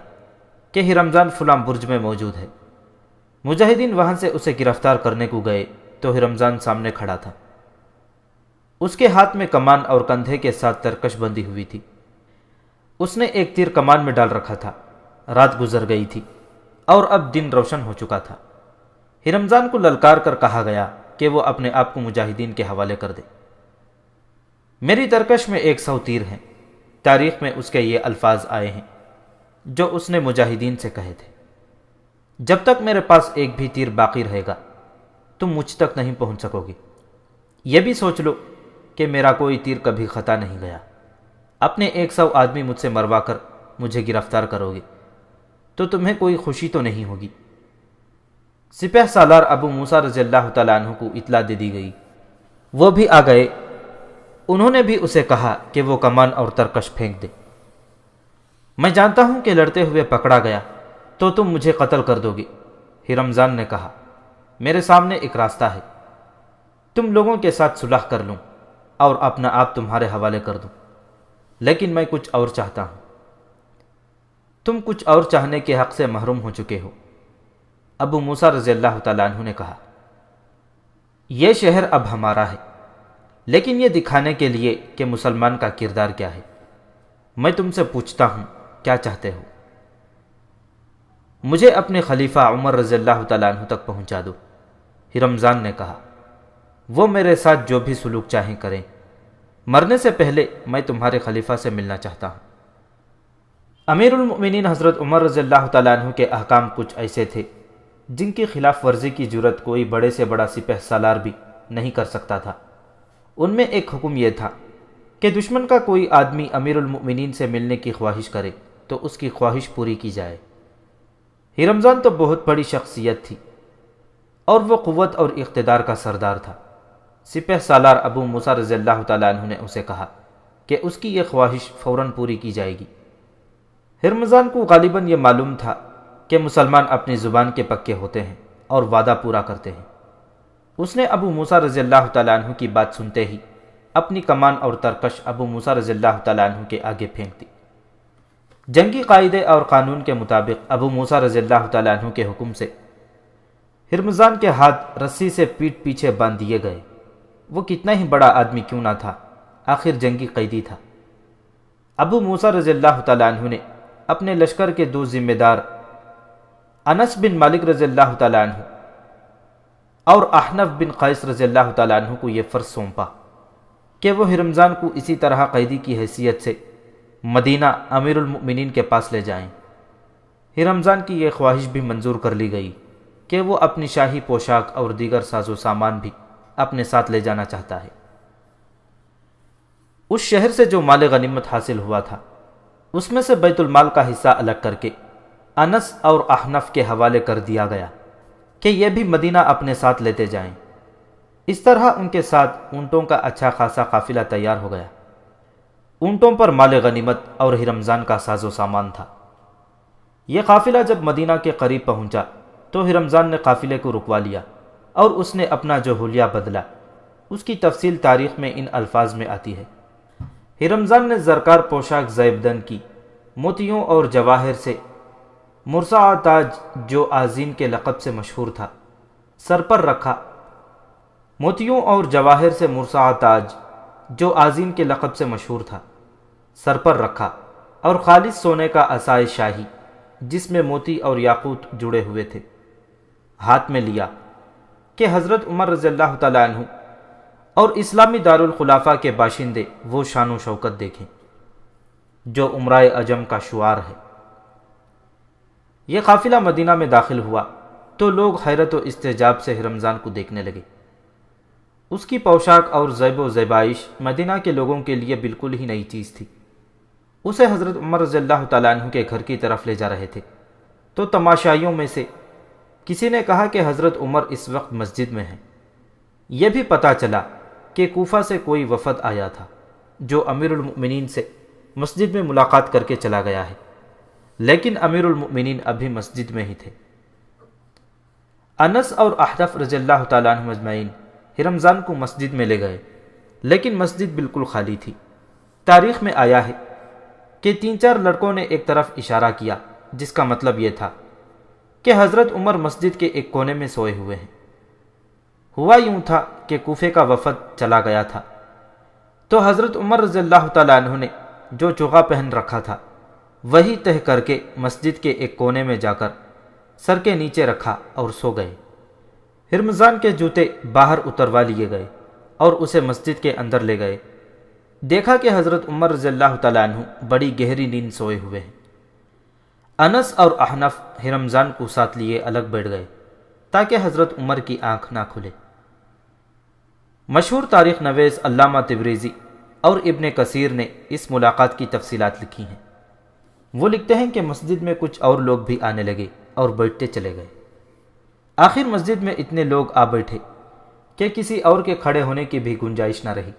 کہ ہرمزان فلاں برج میں موجود ہے۔ مجاہدین وہاں سے اسے گرفتار کرنے کو گئے تو ہرمزان سامنے کھڑا تھا۔ اس کے ہاتھ میں کمان اور کندھے کے ساتھ ترکش بندھی ہوئی تھی۔ اس نے ایک تیر کمان میں ڈال رکھا تھا۔ رات گزر گئی تھی اور اب دن روشن ہو چکا تھا۔ ہرمزان کو للکار کر کہا گیا کہ وہ اپنے آپ کو مجاہدین کے حوالے کر دے۔ میری ترکش میں 100 تیر ہیں۔ تاریخ میں اس کے یہ الفاظ آئے ہیں جو اس نے مجاہدین سے کہے تھے، جب تک میرے پاس ایک بھی تیر باقی رہے گا تم مجھ تک نہیں پہنچ سکو گے۔ یہ بھی سوچ لو کہ میرا کوئی تیر کبھی خطا نہیں گیا۔ اپنے 100 آدمی مجھ سے مروا کر مجھے گرفتار کرو گے تو تمہیں کوئی خوشی تو نہیں ہوگی۔ سپہ سالار ابو موسیٰ رضی اللہ تعالیٰ عنہ کو اطلاع دے دی گئی۔ وہ بھی آ گئے۔ انہوں نے بھی اسے کہا کہ وہ کمان اور ترکش پھینک دے۔ میں جانتا ہوں کہ لڑتے ہوئے پکڑا گیا تو تم مجھے قتل کر دو گے۔ ہرمزان نے کہا، میرے سامنے ایک راستہ ہے، تم لوگوں کے ساتھ صلح کر لوں اور اپنا آپ تمہارے حوالے کر دوں، لیکن میں کچھ اور چاہتا ہوں۔ تم کچھ اور چاہنے کے حق سے محروم ہو چکے ہو۔ ابو موسیٰ رضی اللہ تعالیٰ عنہ نے کہا، یہ شہر اب ہمارا ہے، لیکن یہ دکھانے کے لیے کہ مسلمان کا کردار کیا ہے، میں تم سے پوچھتا ہوں کیا چاہتے ہو؟ مجھے اپنے خلیفہ عمر رضی اللہ تعالیٰ عنہ تک پہنچا دو۔ ہرمزان نے کہا، وہ میرے ساتھ جو بھی سلوک چاہیں کریں، مرنے سے پہلے میں تمہارے خلیفہ سے ملنا چاہتا ہوں۔ امیر المؤمنین حضرت عمر رضی اللہ تعالیٰ عنہ کے احکام کچھ ایسے تھے جن کی خلاف ورزی کی جرت کوئی بڑے سے بڑا سپہ سالار بھی نہیں کر سکتا تھا۔ ان میں ایک حکم یہ تھا کہ دشمن کا کوئی آدمی امیر المؤمنین سے ملنے کی خواہش کرے تو اس کی خواہش پوری کی جائے۔ ہرمزان تو بہت بڑی شخصیت تھی اور وہ قوت اور اقتدار کا سردار تھا۔ سپہ سالار ابو موسیٰ رضی اللہ تعالیٰ عنہ نے اسے کہا کہ اس کی یہ خواہش فوراً پوری کی جائے گی۔ ہرمزان کو غالباً یہ معلوم تھا کہ مسلمان اپنی زبان کے پکے ہوتے ہیں اور وعدہ پورا کرتے ہیں۔ اس نے ابو موسیٰ رضی اللہ تعالیٰ عنہ کی بات سنتے ہی اپنی کمان اور ترکش ابو موسیٰ رضی اللہ تعالیٰ عنہ کے آگے پھینک دی۔ جنگی قاعدے اور قانون کے مطابق ابو موسیٰ رضی اللہ تعالیٰ عنہ کے حکم سے ہرمزان کے ہاتھ رسی سے پیٹ پیچھے باندھ دیے گئے۔ وہ کتنا ہی بڑا آدمی کیوں نہ تھا، آخر جنگی قیدی تھا۔ ابو موسیٰ رضی اللہ تعالیٰ عنہ نے اپنے لشکر کے 2 ذمہ دار انس بن مالک رضی اللہ تعالیٰ عنہ اور احنف بن قیس رضی اللہ تعالیٰ عنہ کو یہ فرض سونپا کہ وہ ہرمزان کو اسی طرح قیدی کی حیثیت سے مدینہ امیر المؤمنین کے پاس لے جائیں۔ ہرمزان کی یہ خواہش بھی منظور کر لی گئی کہ وہ اپنی شاہی پوشاک اور دیگر ساز و سامان بھی اپنے ساتھ لے جانا چاہتا ہے۔ اس شہر سے جو مال غنیمت حاصل ہوا تھا اس میں سے بیت المال کا حصہ الگ کر کے انس اور احنف کے حوالے کر دیا گیا کہ یہ بھی مدینہ اپنے ساتھ لیتے جائیں۔ اس طرح ان کے ساتھ اونٹوں کا اچھا خاصا قافلہ تیار ہو گیا۔ اونٹوں پر مال غنیمت اور ہرمزان کا ساز و سامان تھا۔ یہ قافلہ جب مدینہ کے قریب پہنچا تو ہرمزان نے قافلے کو رکوا لیا اور اس نے اپنا جو حلیہ بدلا، اس کی تفصیل تاریخ میں ان الفاظ میں آتی ہے۔ ہرمزان نے زرکار پوشاک زیبدن کی، موتیوں اور جواہر سے مرصع تاج جو آذین کے لقب سے مشہور تھا سر پر رکھا۔ موتیوں اور جواہر سے مرصع تاج جو آذین کے لقب سے مشہور تھا سر پر رکھا، اور خالص سونے کا عصائے شاہی جس میں موتی اور یاقوت جڑے ہوئے تھے ہاتھ میں لیا کہ حضرت عمر رضی اللہ تعالیٰ عنہ اور اسلامی دارالخلافہ کے باشندے وہ شان و شوکت دیکھیں جو امرائے عجم کا شعار ہے۔ یہ قافلہ مدینہ میں داخل ہوا تو لوگ حیرت و استعجاب سے ہرمزان کو دیکھنے لگے۔ اس کی پوشاک اور زیب و زیبائش مدینہ کے لوگوں کے لیے بالکل ہی نئی چیز تھی۔ اسے حضرت عمر رضی اللہ تعالیٰ عنہ کے گھر کی طرف لے جا رہے تھے تو تماشائیوں میں سے کسی نے کہا کہ حضرت عمر اس وقت مسجد میں ہیں۔ یہ بھی پتہ چلا کہ کوفہ سے کوئی وفد آیا تھا جو امیر المؤمنین سے مسجد میں ملاقات کر کے چلا گیا ہے۔ لیکن امیر المؤمنین ابھی مسجد میں ہی تھے۔ انس اور احنف رضی اللہ تعالیٰ عنہ اجمعین رمضان کو مسجد میں لے گئے، لیکن مسجد بالکل خالی تھی۔ تاریخ میں آیا ہے کہ 3-4 لڑکوں نے ایک طرف اشارہ کیا، جس کا مطلب یہ تھا کہ حضرت عمر مسجد کے ایک کونے میں سوئے ہوئے ہیں۔ ہوا یوں تھا کہ کوفے کا وفد چلا گیا تھا، تو حضرت عمر رضی اللہ تعالیٰ عنہ نے جو چوغا پہن رکھا تھا وہی تہہ کر کے مسجد کے ایک کونے میں جا کر سر کے نیچے رکھا اور سو گئے۔ رمضان کے جوتے باہر اتروا لیے گئے اور اسے مسجد کے اندر لے گئے۔ دیکھا کہ حضرت عمر رضی اللہ تعالیٰ عنہ بڑی گہری نیند سوئے ہوئے ہیں۔ انس اور احنف رمضان کو ساتھ لیے الگ بیٹھ گئے تاکہ حضرت عمر کی آنکھ نہ کھلے۔ مشہور تاریخ نویس علامہ تبریزی اور ابن کثیر نے اس ملاقات کی تفصیلات لکھی ہیں۔ وہ لکھتے ہیں کہ مسجد میں کچھ اور لوگ بھی آنے لگے اور بیٹھتے چلے گئے۔ آخر مسجد میں اتنے لوگ آ بیٹھے کہ کسی اور کے کھڑے ہونے کی بھی گنجائش نہ رہی۔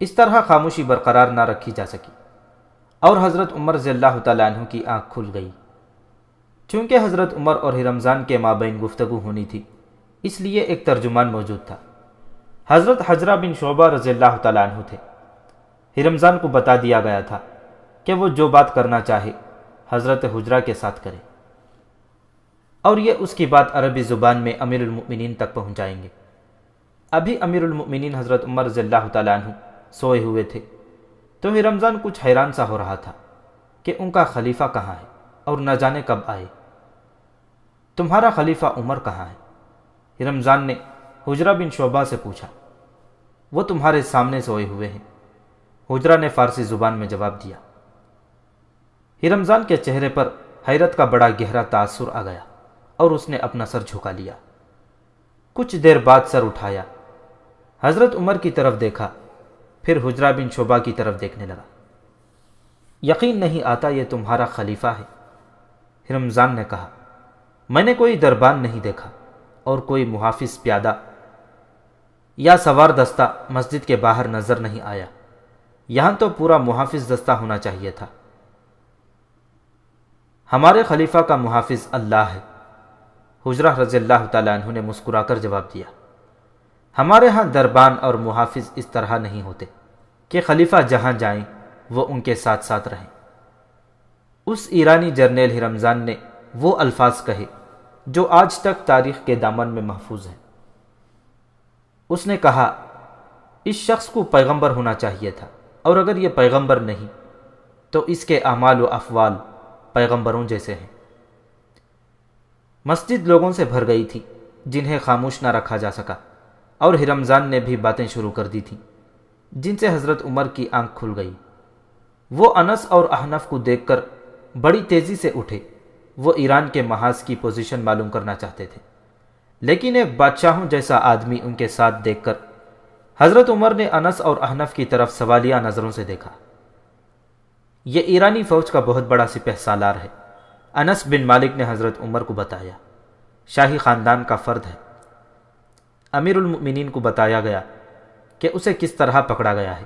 اس طرح خاموشی برقرار نہ رکھی جا سکی اور حضرت عمر رضی اللہ تعالیٰ عنہ کی آنکھ کھل گئی۔ چونکہ حضرت عمر اور رمضان کے مابین گفتگو ہونی تھی، اس لیے ایک ترجمان موجود تھا۔ حضرت حجرہ بن شعبہ رضی اللہ تعالیٰ عنہ تھے۔ رمضان کو بتا دیا گیا تھا کہ وہ جو بات کرنا چاہے حضرت حجرہ کے ساتھ کرے، اور یہ اس کی بات عربی زبان میں امیر المؤمنین تک پہنچائیں گے۔ ابھی امیر المؤمنین حضرت عمر رضی اللہ تعالیٰ عنہ سوئے ہوئے تھے، تو رمضان کچھ حیران سا ہو رہا تھا کہ ان کا خلیفہ کہاں ہے اور نہ جانے کب آئے۔ تمہارا خلیفہ عمر کہاں ہے؟ رمضان نے حجرہ بن شعبہ سے پوچھا۔ وہ تمہارے سامنے سوئے ہوئے ہیں، حجرہ نے فارسی زبان میں جواب دیا۔ رمضان کے چہرے پر حیرت کا بڑا گہرا تاثر آ گیا اور اس نے اپنا سر جھکا لیا۔ کچھ دیر بعد سر اٹھایا، حضرت عمر کی طرف دیکھا، پھر حجرہ بن شعبہ کی طرف دیکھنے لگا۔ یقین نہیں آتا یہ تمہارا خلیفہ ہے، رمضان نے کہا۔ میں نے کوئی دربان نہیں دیکھا اور کوئی محافظ پیادہ یا سوار دستہ مسجد کے باہر نظر نہیں آیا۔ یہاں تو پورا محافظ دستہ ہونا چاہیے تھا۔ ہمارے خلیفہ کا محافظ اللہ ہے، حجرہ رضی اللہ تعالیٰ عنہ نے مسکرا کر جواب دیا۔ ہمارے ہاں دربان اور محافظ اس طرح نہیں ہوتے کہ خلیفہ جہاں جائیں وہ ان کے ساتھ ساتھ رہیں۔ اس ایرانی جرنیل رمضان نے وہ الفاظ کہے جو آج تک تاریخ کے دامن میں محفوظ ہیں۔ اس نے کہا، اس شخص کو پیغمبر ہونا چاہیے تھا، اور اگر یہ پیغمبر نہیں تو اس کے اعمال و افعال پیغمبروں جیسے ہیں۔ مسجد لوگوں سے بھر گئی تھی جنہیں خاموش نہ رکھا جا سکا، اور رمضان نے بھی باتیں شروع کر دی تھیں جن سے حضرت عمر کی آنکھ کھل گئی۔ وہ انس اور احنف کو دیکھ کر بڑی تیزی سے اٹھے۔ وہ ایران کے محاذ کی پوزیشن معلوم کرنا چاہتے تھے، لیکن ایک بادشاہوں جیسا آدمی ان کے ساتھ دیکھ کر حضرت عمر نے انس اور احنف کی طرف سوالیہ نظروں سے دیکھا۔ یہ ایرانی فوج کا بہت بڑا سپہ سالار ہے، انس بن مالک نے حضرت عمر کو بتایا۔ شاہی خاندان کا فرد ہے۔ امیر المؤمنین کو بتایا گیا کہ اسے کس طرح پکڑا گیا ہے،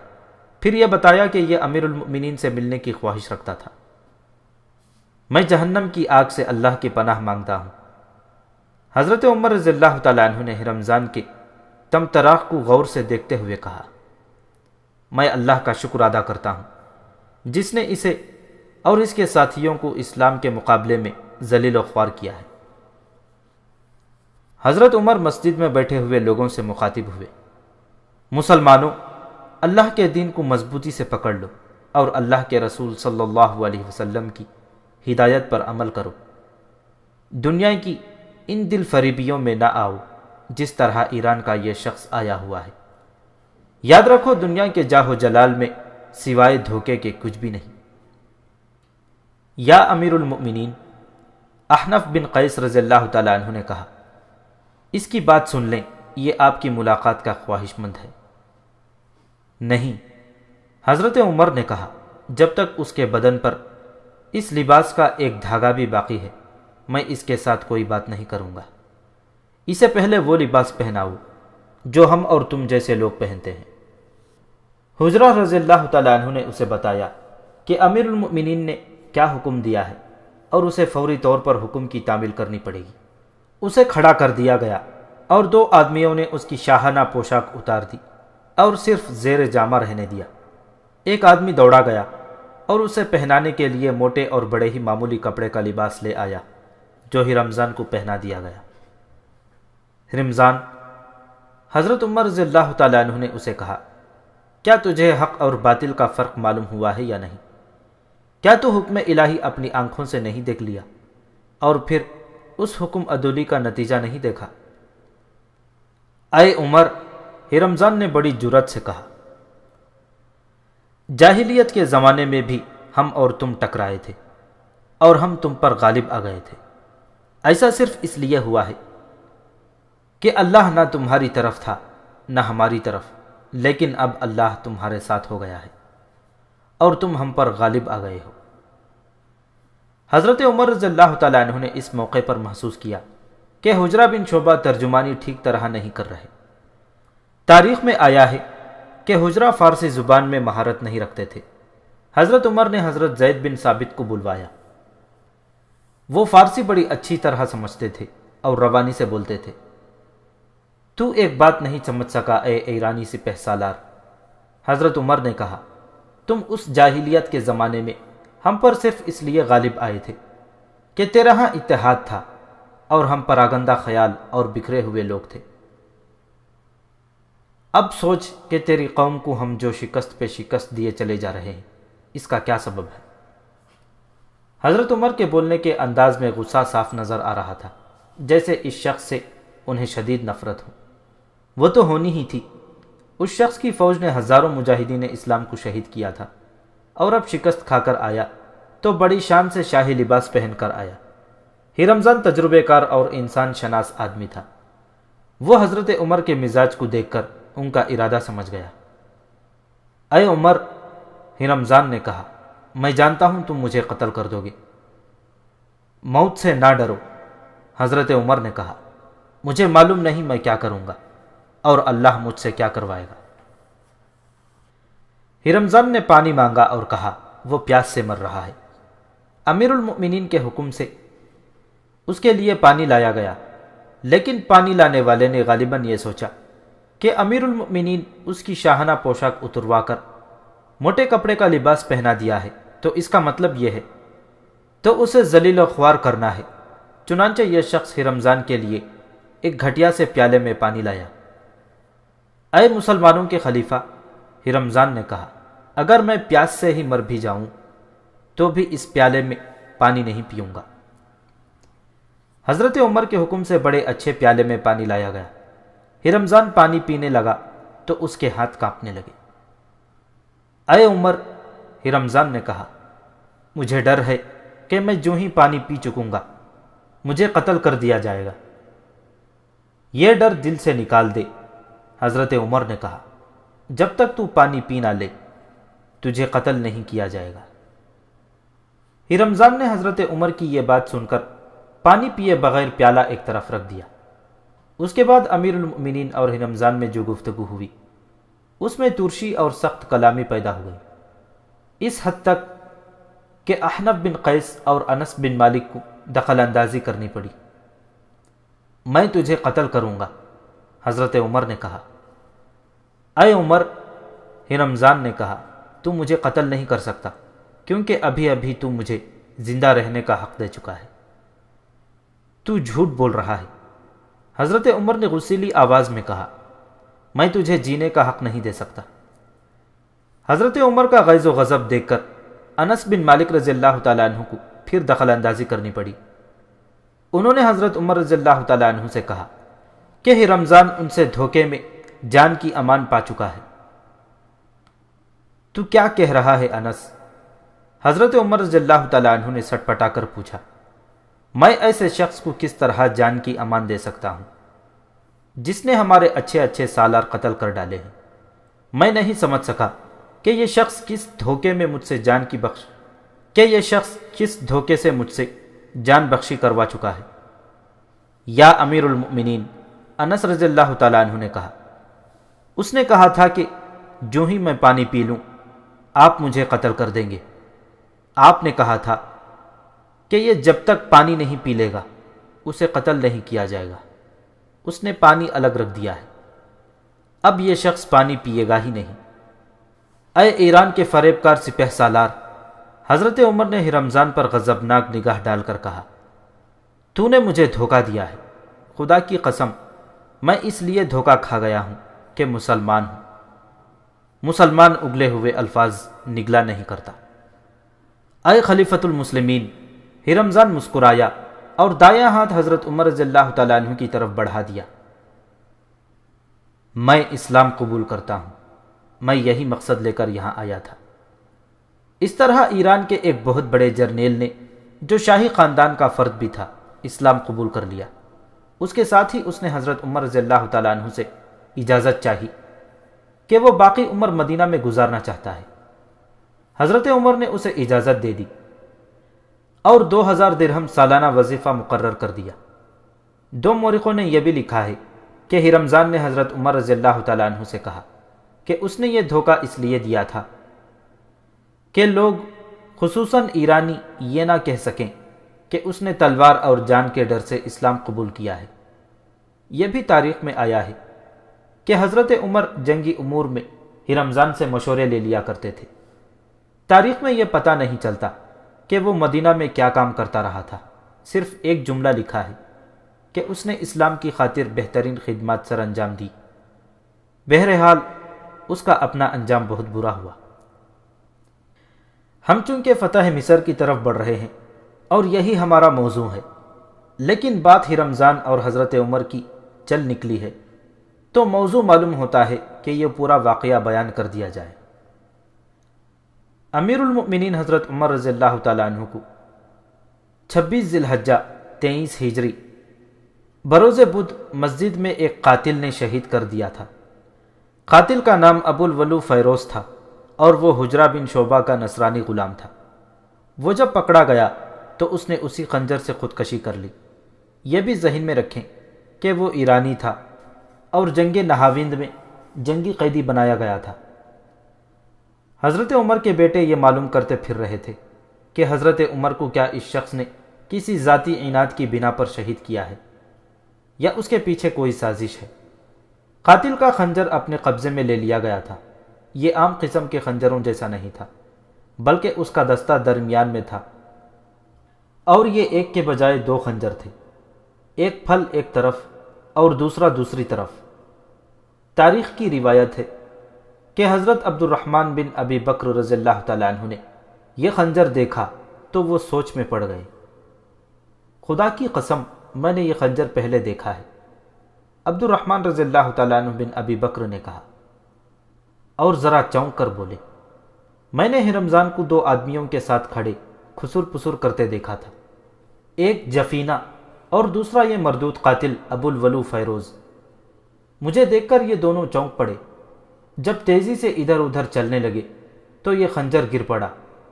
پھر یہ بتایا کہ یہ امیر المؤمنین سے ملنے کی خواہش رکھتا تھا۔ میں جہنم کی آگ سے اللہ کی پناہ مانگتا ہوں۔ حضرت عمر رضی اللہ تعالیٰ عنہ نے رمضان کے طمطراق کو غور سے دیکھتے ہوئے کہا، میں اللہ کا شکر ادا کرتا ہوں جس نے اسے اور اس کے ساتھیوں کو اسلام کے مقابلے میں ذلیل و خوار کیا ہے۔ حضرت عمر مسجد میں بیٹھے ہوئے لوگوں سے مخاطب ہوئے، مسلمانوں، اللہ کے دین کو مضبوطی سے پکڑ لو اور اللہ کے رسول صلی اللہ علیہ وسلم کی ہدایت پر عمل کرو۔ دنیا کی ان دل فریبیوں میں نہ آؤ جس طرح ایران کا یہ شخص آیا ہوا ہے۔ یاد رکھو دنیا کے جاہ و جلال میں سوائے دھوکے کے کچھ بھی نہیں۔ یا امیر المؤمنین، احنف بن قیس رضی اللہ تعالیٰ عنہ نے کہا، اس کی بات سن لیں، یہ آپ کی ملاقات کا خواہش مند ہے۔ نہیں، حضرت عمر نے کہا، جب تک اس کے بدن پر اس لباس کا ایک دھاگا بھی باقی ہے میں اس کے ساتھ کوئی بات نہیں کروں گا۔ اسے پہلے وہ لباس پہناؤ جو ہم اور تم جیسے لوگ پہنتے ہیں۔ حجرہ رضی اللہ تعالیٰ عنہ نے اسے بتایا کہ امیر المؤمنین نے کیا حکم دیا ہے اور اسے فوری طور پر حکم کی تعمیل کرنی پڑے گی۔ اسے کھڑا کر دیا گیا اور 2 آدمیوں نے اس کی شاہانہ پوشاک اتار دی اور صرف زیر جامہ رہنے دیا۔ ایک آدمی دوڑا گیا اور اسے پہنانے کے لیے موٹے اور بڑے ہی معمولی کپڑے کا لباس لے آیا جو ہی رمضان کو پہنا دیا گیا۔ رمضان، حضرت عمر رضی اللہ تعالیٰ عنہ نے اسے کہا، کیا تجھے حق اور باطل کا فرق معلوم ہوا ہے یا نہیں؟ کیا تو حکم الہی اپنی آنکھوں سے نہیں دیکھ لیا اور پھر اس حکم عدولی کا نتیجہ نہیں دیکھا؟ اے عمر، رمضان نے بڑی جرأت سے کہا، جاہلیت کے زمانے میں بھی ہم اور تم ٹکرائے تھے اور ہم تم پر غالب آ گئے تھے۔ ایسا صرف اس لیے ہوا ہے کہ اللہ نہ تمہاری طرف تھا نہ ہماری طرف، لیکن اب اللہ تمہارے ساتھ ہو گیا ہے اور تم ہم پر غالب آ گئے ہو۔ حضرت عمر رضی اللہ تعالیٰ عنہ نے اس موقع پر محسوس کیا کہ حجرہ بن شعبہ ترجمانی ٹھیک طرح نہیں کر رہے۔ تاریخ میں آیا ہے کہ حجرہ فارسی زبان میں مہارت نہیں رکھتے تھے۔ حضرت عمر نے حضرت زید بن ثابت کو بلوایا۔ وہ فارسی بڑی اچھی طرح سمجھتے تھے اور روانی سے بولتے تھے۔ تو ایک بات نہیں سمجھ سکا اے ایرانی سپہ سالار، حضرت عمر نے کہا، تم اس جاہلیت کے زمانے میں ہم پر صرف اس لیے غالب آئے تھے کہ تیرا ہاں اتحاد تھا اور ہم پراگندہ خیال اور بکھرے ہوئے لوگ تھے۔ اب سوچ کہ تیری قوم کو ہم جو شکست پہ شکست دیے چلے جا رہے ہیں، اس کا کیا سبب ہے؟ حضرت عمر کے بولنے کے انداز میں غصہ صاف نظر آ رہا تھا، جیسے اس شخص سے انہیں شدید نفرت ہو۔ وہ تو ہونی ہی تھی، اس شخص کی فوج نے ہزاروں مجاہدین اسلام کو شہید کیا تھا اور اب شکست کھا کر آیا تو بڑی شان سے شاہی لباس پہن کر آیا۔ ہی رمضان تجربے کار اور انسان شناس آدمی تھا۔ وہ حضرت عمر کے مزاج کو دیکھ کر ان کا ارادہ سمجھ گیا۔ اے عمر، ہی رمضان نے کہا، میں جانتا ہوں تم مجھے قتل کر دو گے۔ موت سے نہ ڈرو، حضرت عمر نے کہا، مجھے معلوم نہیں میں کیا کروں گا اور اللہ مجھ سے کیا کروائے گا۔ ہی رمضان نے پانی مانگا اور کہا وہ پیاس سے مر رہا ہے۔ امیر المؤمنین کے حکم سے اس کے لیے پانی لایا گیا، لیکن پانی لانے والے نے غالباً یہ سوچا کہ امیر المؤمنین اس کی شاہانہ پوشاک اتروا کر موٹے کپڑے کا لباس پہنا دیا ہے تو اس کا مطلب یہ ہے تو اسے ذلیل و خوار کرنا ہے۔ چنانچہ یہ شخص ہی رمضان کے لیے ایک گھٹیا سے پیالے میں پانی لایا۔ اے مسلمانوں کے خلیفہ، ہی رمضان نے کہا، اگر میں پیاس سے ہی مر بھی جاؤں تو بھی اس پیالے میں پانی نہیں پیوں گا۔ حضرت عمر کے حکم سے بڑے اچھے پیالے میں پانی لایا گیا۔ ہی رمضان پانی پینے لگا تو اس کے ہاتھ کانپنے لگے۔ اے عمر، ہی رمضان نے کہا، مجھے ڈر ہے کہ میں جو ہی پانی پی چکوں گا مجھے قتل کر دیا جائے گا۔ یہ ڈر دل سے نکال دے، حضرت عمر نے کہا، جب تک تو پانی پی نہ لے تجھے قتل نہیں کیا جائے گا۔ ہی رمضان نے حضرت عمر کی یہ بات سن کر پانی پیے بغیر پیالہ ایک طرف رکھ دیا۔ اس کے بعد امیر المؤمنین اور ہی رمضان میں جو گفتگو ہوئی اس میں ترشی اور سخت کلامی پیدا ہو گئی، اس حد تک کہ احنف بن قیس اور انس بن مالک کو دخل اندازی کرنی پڑی۔ میں تجھے قتل کروں گا، حضرت عمر نے کہا۔ اے عمر، ہی رمضان نے کہا، تو مجھے قتل نہیں کر سکتا کیونکہ ابھی ابھی تو مجھے زندہ رہنے کا حق دے چکا ہے۔ تو جھوٹ بول رہا ہے، حضرت عمر نے غصیلی آواز میں کہا، میں تجھے جینے کا حق نہیں دے سکتا۔ حضرت عمر کا غیظ و غضب دیکھ کر انس بن مالک رضی اللہ تعالیٰ عنہ کو پھر دخل اندازی کرنی پڑی۔ انہوں نے حضرت عمر رضی اللہ تعالیٰ عنہ سے کہا کہ ہی رمضان ان سے دھوکے میں جان کی امان پا چکا ہے۔ تو کیا کہہ رہا ہے انس؟ حضرت عمر رضی اللہ تعالیٰ عنہ نے سٹ پٹا کر پوچھا، میں ایسے شخص کو کس طرح جان کی امان دے سکتا ہوں جس نے ہمارے اچھے اچھے سالار قتل کر ڈالے ہیں؟ میں نہیں سمجھ سکا کہ یہ شخص کس دھوکے سے مجھ سے جان بخشی کروا چکا ہے۔ یا امیر المؤمنین، انس رضی اللہ تعالیٰ عنہ نے کہا، اس نے کہا تھا کہ جو ہی میں پانی پی لوں آپ مجھے قتل کر دیں گے۔ آپ نے کہا تھا کہ یہ جب تک پانی نہیں پی لے گا اسے قتل نہیں کیا جائے گا۔ اس نے پانی الگ رکھ دیا ہے، اب یہ شخص پانی پیے گا ہی نہیں۔ اے ایران کے فریب کار سپہ سالار، حضرت عمر نے ہرمزان پر غضبناک نگاہ ڈال کر کہا، تو نے مجھے دھوکہ دیا ہے، خدا کی قسم میں اس لیے دھوکہ کھا گیا ہوں کہ مسلمان ہوں۔ مسلمان اگلے ہوئے الفاظ نگلا نہیں کرتا۔ اے خلیفۃ المسلمین، ہرمزان مسکرایا اور دایاں ہاتھ حضرت عمر رضی اللہ تعالیٰ عنہ کی طرف بڑھا دیا۔ میں اسلام قبول کرتا ہوں، میں یہی مقصد لے کر یہاں آیا تھا۔ اس طرح ایران کے ایک بہت بڑے جرنیل نے، جو شاہی خاندان کا فرد بھی تھا، اسلام قبول کر لیا۔ اس کے ساتھ ہی اس نے حضرت عمر رضی اللہ تعالیٰ عنہ سے اجازت چاہی کہ وہ باقی عمر مدینہ میں گزارنا چاہتا ہے۔ حضرت عمر نے اسے اجازت دے دی اور 2000 درہم سالانہ وظیفہ مقرر کر دیا۔ دو مورخوں نے یہ بھی لکھا ہے کہ ہرمزان نے حضرت عمر رضی اللہ تعالیٰ عنہ سے کہا کہ اس نے یہ دھوکہ اس لیے دیا تھا کہ لوگ خصوصاً ایرانی یہ نہ کہہ سکیں کہ اس نے تلوار اور جان کے ڈر سے اسلام قبول کیا ہے۔ یہ بھی تاریخ میں آیا ہے کہ حضرت عمر جنگی امور میں ہرمزان سے مشورے لے لیا کرتے تھے۔ تاریخ میں یہ پتہ نہیں چلتا کہ وہ مدینہ میں کیا کام کرتا رہا تھا، صرف ایک جملہ لکھا ہے کہ اس نے اسلام کی خاطر بہترین خدمات سر انجام دی۔ بہرحال اس کا اپنا انجام بہت برا ہوا۔ ہم چونکہ فتح مصر کی طرف بڑھ رہے ہیں اور یہی ہمارا موضوع ہے، لیکن بات ہرمزان اور حضرت عمر کی چل نکلی ہے تو موضوع معلوم ہوتا ہے کہ یہ پورا واقعہ بیان کر دیا جائے۔ امیر المؤمنین حضرت عمر رضی اللہ تعالیٰ عنہ کو 26 ذی الحجہ 23 ہجری بروز بدھ مسجد میں ایک قاتل نے شہید کر دیا تھا۔ قاتل کا نام ابو الولو فیروز تھا اور وہ حجرہ بن شعبہ کا نصرانی غلام تھا۔ وہ جب پکڑا گیا تو اس نے اسی خنجر سے خودکشی کر لی۔ یہ بھی ذہن میں رکھیں کہ وہ ایرانی تھا اور جنگ نہاوند میں جنگی قیدی بنایا گیا تھا۔ حضرت عمر کے بیٹے یہ معلوم کرتے پھر رہے تھے کہ حضرت عمر کو کیا اس شخص نے کسی ذاتی عناد کی بنا پر شہید کیا ہے یا اس کے پیچھے کوئی سازش ہے۔ قاتل کا خنجر اپنے قبضے میں لے لیا گیا تھا۔ یہ عام قسم کے خنجروں جیسا نہیں تھا، بلکہ اس کا دستہ درمیان میں تھا اور یہ ایک کے بجائے 2 خنجر تھے، ایک پھل ایک طرف اور دوسرا دوسری طرف۔ تاریخ کی روایت ہے کہ حضرت عبد الرحمن بن ابی بکر رضی اللہ تعالیٰ عنہ نے یہ خنجر دیکھا تو وہ سوچ میں پڑ گئے۔ خدا کی قسم میں نے یہ خنجر پہلے دیکھا ہے، عبد الرحمن رضی اللہ تعالیٰ عنہ بن ابی بکر نے کہا، اور ذرا چونک کر بولے، میں نے ہرمزان کو 2 آدمیوں کے ساتھ کھڑے خسر پسر کرتے دیکھا تھا، ایک جفینہ اور دوسرا یہ مردود قاتل ابو الولو فیروز۔ مجھے دیکھ کر یہ دونوں چونک پڑے۔ جب تیزی سے ادھر ادھر چلنے لگے تو یہ خنجر گر پڑا